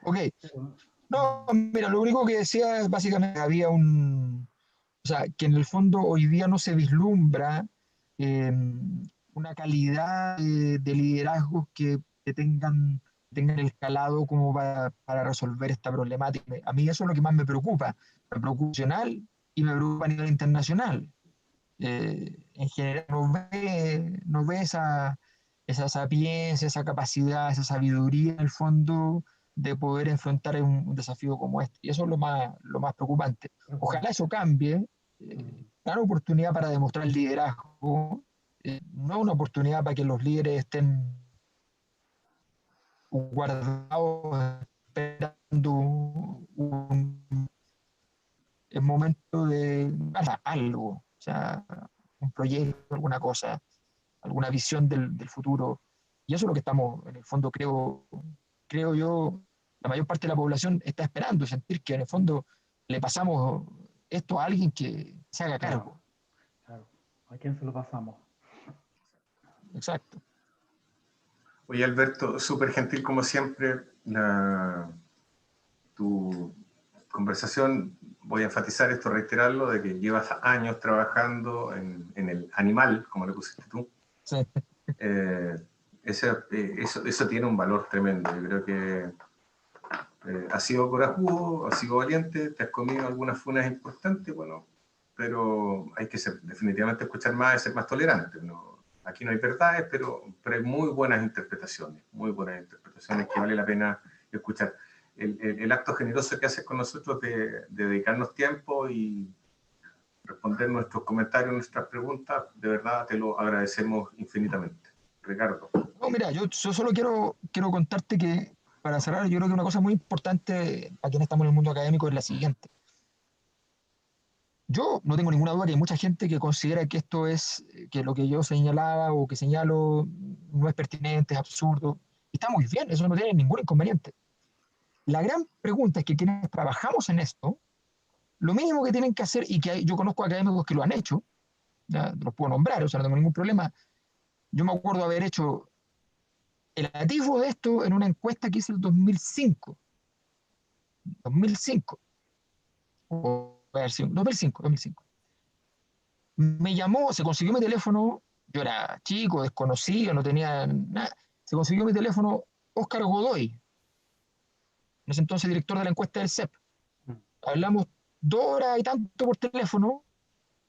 Ok. No, mira, lo único que decía es básicamente que había o sea, que en el fondo hoy día no se vislumbra una calidad de liderazgos que tengan el calado como para resolver esta problemática. A mí eso es lo que más me preocupa. Me preocupa nacional y me preocupa a nivel internacional. En general no ve esa sapiencia, esa capacidad, esa sabiduría en el fondo de poder enfrentar un desafío como este. Y eso es lo más preocupante. Ojalá eso cambie. Dar oportunidad para demostrar liderazgo, no una oportunidad para que los líderes estén guardados esperando el momento de algo, o sea, un proyecto, alguna cosa, alguna visión del futuro. Y eso es lo que estamos, en el fondo, creo yo, la mayor parte de la población está esperando, sentir que en el fondo le pasamos esto a alguien que se haga cargo. Claro. ¿A quién se lo pasamos? Exacto. Oye, Alberto, súper gentil como siempre. Tu conversación, voy a enfatizar esto, reiterarlo, de que llevas años trabajando en el animal, como le pusiste tú. Sí. Eso tiene un valor tremendo. Yo creo que has sido corajudo, has sido valiente, te has comido algunas funas importantes, bueno, pero hay que definitivamente escuchar más y ser más tolerante, ¿no? Aquí no hay verdades, pero hay muy buenas interpretaciones que vale la pena escuchar. El acto generoso que haces con nosotros de dedicarnos tiempo y responder nuestros comentarios, nuestras preguntas, de verdad te lo agradecemos infinitamente. Ricardo. No, mira, yo solo quiero contarte que, para cerrar, yo creo que una cosa muy importante para quienes estamos en el mundo académico es la siguiente. Yo no tengo ninguna duda que hay mucha gente que considera que esto que lo que yo señalaba o que señalo no es pertinente, es absurdo. Y está muy bien, eso no tiene ningún inconveniente. La gran pregunta es que quienes trabajamos en esto, lo mínimo que tienen que hacer, y que yo conozco académicos que lo han hecho, ya los puedo nombrar, o sea, no tengo ningún problema. Yo me acuerdo haber hecho el atisbo de esto en una encuesta que hice el 2005, o a ver, sí, 2005. Me llamó, se consiguió mi teléfono, yo era chico, desconocido, no tenía nada, se consiguió mi teléfono Óscar Godoy, en ese entonces director de la encuesta del CEP. Hablamos 2 horas y tanto por teléfono,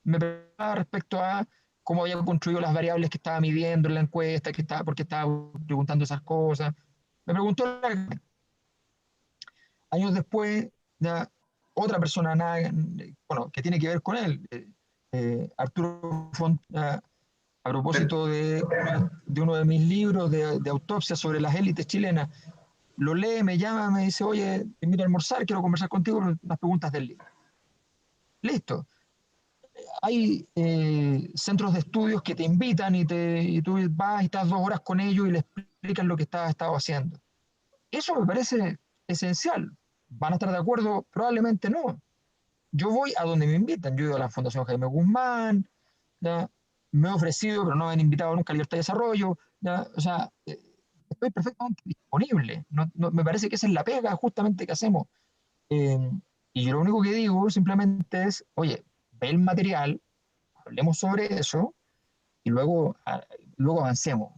me preguntaba respecto a cómo había construido las variables que estaba midiendo en la encuesta, por qué estaba preguntando esas cosas. Me preguntó años después, ya, otra persona, bueno, que tiene que ver con él, Arturo Font, a propósito de uno de mis libros de autopsia sobre las élites chilenas, lo lee, me llama, me dice, oye, te invito a almorzar, quiero conversar contigo las preguntas del libro. Listo. Hay centros de estudios que te invitan y tú vas y estás 2 horas con ellos y les explicas lo que has estado haciendo. Eso me parece esencial. ¿Van a estar de acuerdo? Probablemente no. Yo voy a donde me invitan. Yo he ido a la Fundación Jaime Guzmán, ¿ya? me he ofrecido, pero no me han invitado nunca a Libertad y Desarrollo, ¿ya? O sea, estoy perfectamente disponible. Me parece que esa es la pega justamente que hacemos. Eh, y yo lo único que digo simplemente es, oye, ve el material, hablemos sobre eso y luego avancemos.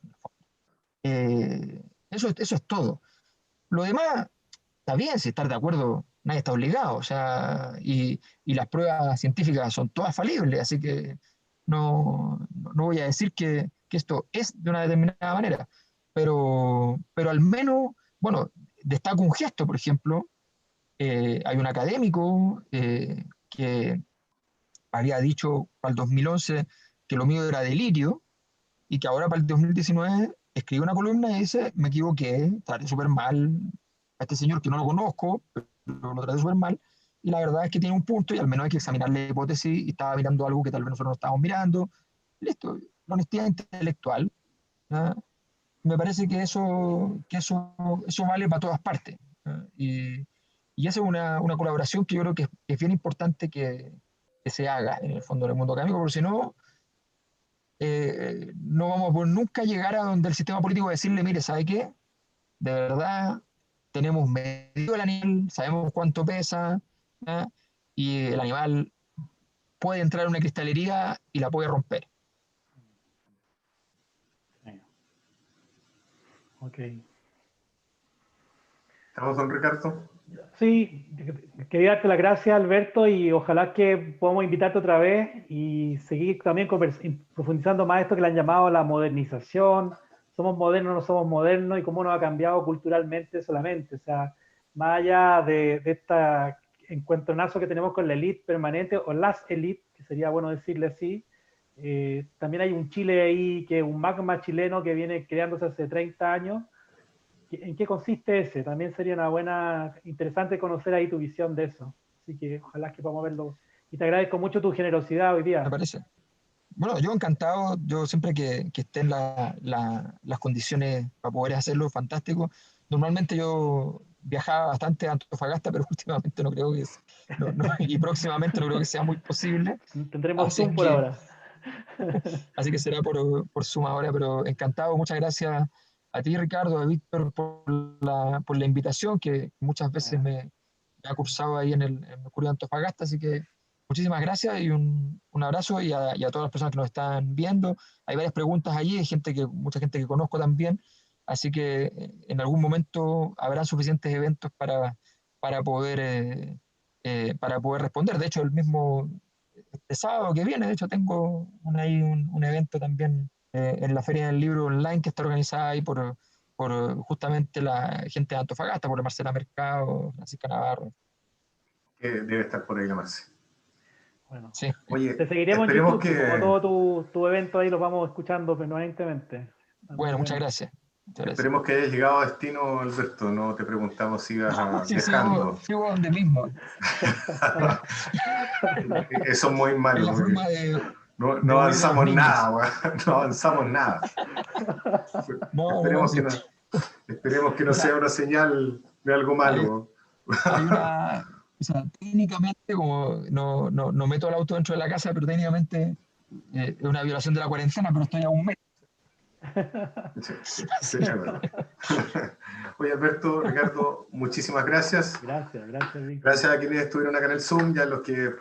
Eso es todo. Lo demás, está bien, si estar de acuerdo, nadie está obligado, o sea, y las pruebas científicas son todas falibles, así que no voy a decir que esto es de una determinada manera, pero al menos, bueno, destaco un gesto, por ejemplo, hay un académico que había dicho para el 2011 que lo mío era delirio y que ahora para el 2019 escribe una columna y dice, me equivoqué, traté súper mal a este señor que no lo conozco, pero lo traté súper mal, y la verdad es que tiene un punto y al menos hay que examinar la hipótesis y estaba mirando algo que tal vez nosotros no estábamos mirando. Listo, la honestidad intelectual, ¿ya? Me parece que eso vale para todas partes. ¿Ya? Y esa es una colaboración que yo creo que es bien importante que se haga en el fondo del mundo académico, porque si no, no vamos por nunca llegar a donde el sistema político va a decirle, mire, ¿sabe qué? De verdad, tenemos medido el animal, sabemos cuánto pesa, ¿ya? Y el animal puede entrar en una cristalería y la puede romper. Sí. Ok. ¿Estamos, don Ricardo? Sí, quería darte las gracias, Alberto, y ojalá que podamos invitarte otra vez y seguir también profundizando más esto que le han llamado la modernización. Somos modernos, no somos modernos, y cómo nos ha cambiado culturalmente solamente. O sea, más allá de este encuentronazo que tenemos con la élite permanente, o las élites, que sería bueno decirle así, también hay un Chile ahí, que es un magma chileno que viene creándose hace 30 años. ¿En qué consiste ese? También sería una buena, interesante conocer ahí tu visión de eso. Así que ojalá que podamos verlo. Y te agradezco mucho tu generosidad hoy ¿Me día. parece? Bueno, yo encantado, yo siempre que estén las condiciones para poder hacerlo, fantástico. Normalmente yo viajaba bastante a Antofagasta, pero últimamente no creo y próximamente no creo que sea muy posible. Tendremos Así Zoom por que, ahora. así que será por suma ahora, pero encantado. Muchas gracias a ti, Ricardo, a Víctor, por la invitación que muchas veces me ha cursado ahí en Mercurio de Antofagasta. Así que muchísimas gracias y un abrazo y a todas las personas que nos están viendo. Hay varias preguntas allí, hay mucha gente que conozco también. Así que en algún momento habrán suficientes eventos para poder responder. De hecho, el mismo este sábado que viene, de hecho, tengo ahí un evento también en la Feria del Libro Online que está organizada ahí por justamente la gente de Antofagasta, por Marcela Mercado, Francisca Navarro. Que debe estar por ahí la Marce. Bueno, Sí, te Oye, seguiremos en esperemos YouTube, como que, todo tu evento ahí lo vamos escuchando permanentemente. Está muy bueno, muchas bueno. gracias. Muchas gracias. esperemos que hayas llegado a destino, Alberto. No te preguntamos si ibas Sí, viajando. sigo donde mismo. Eso es muy Es malo, la porque forma no de huir de los avanzamos niños. nada, weón. No avanzamos nada. No, Esperemos sí. esperemos que no O sea, sea una señal de algo hay, malo. hay una, o sea, técnicamente, como no meto el auto dentro de la casa, pero técnicamente es una violación de la cuarentena, pero estoy a un mes. Sí, sí, Así estoy de acuerdo. Oye, Alberto, Ricardo, muchísimas gracias. Gracias, Víctor. Gracias a quienes estuvieron acá en el Zoom y a los que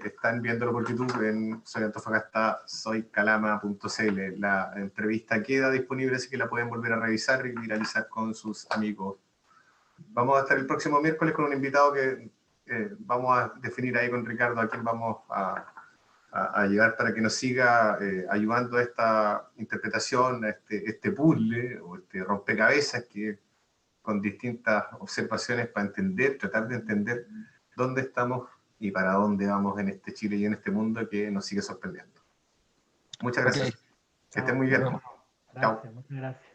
están viéndolo por YouTube en Soy Antofagasta, soycalama.cl. La entrevista queda disponible, así que la pueden volver a revisar y viralizar con sus amigos. Vamos a estar el próximo miércoles con un invitado que vamos a definir ahí con Ricardo a quién vamos a llevar para que nos siga ayudando a esta interpretación, a este puzzle o este rompecabezas que con distintas observaciones para entender, tratar de entender dónde estamos y para dónde vamos en este Chile y en este mundo que nos sigue sorprendiendo. Muchas Ok, gracias. Que estén Chao, muy nos bien. vemos. Chao. Gracias, muchas gracias.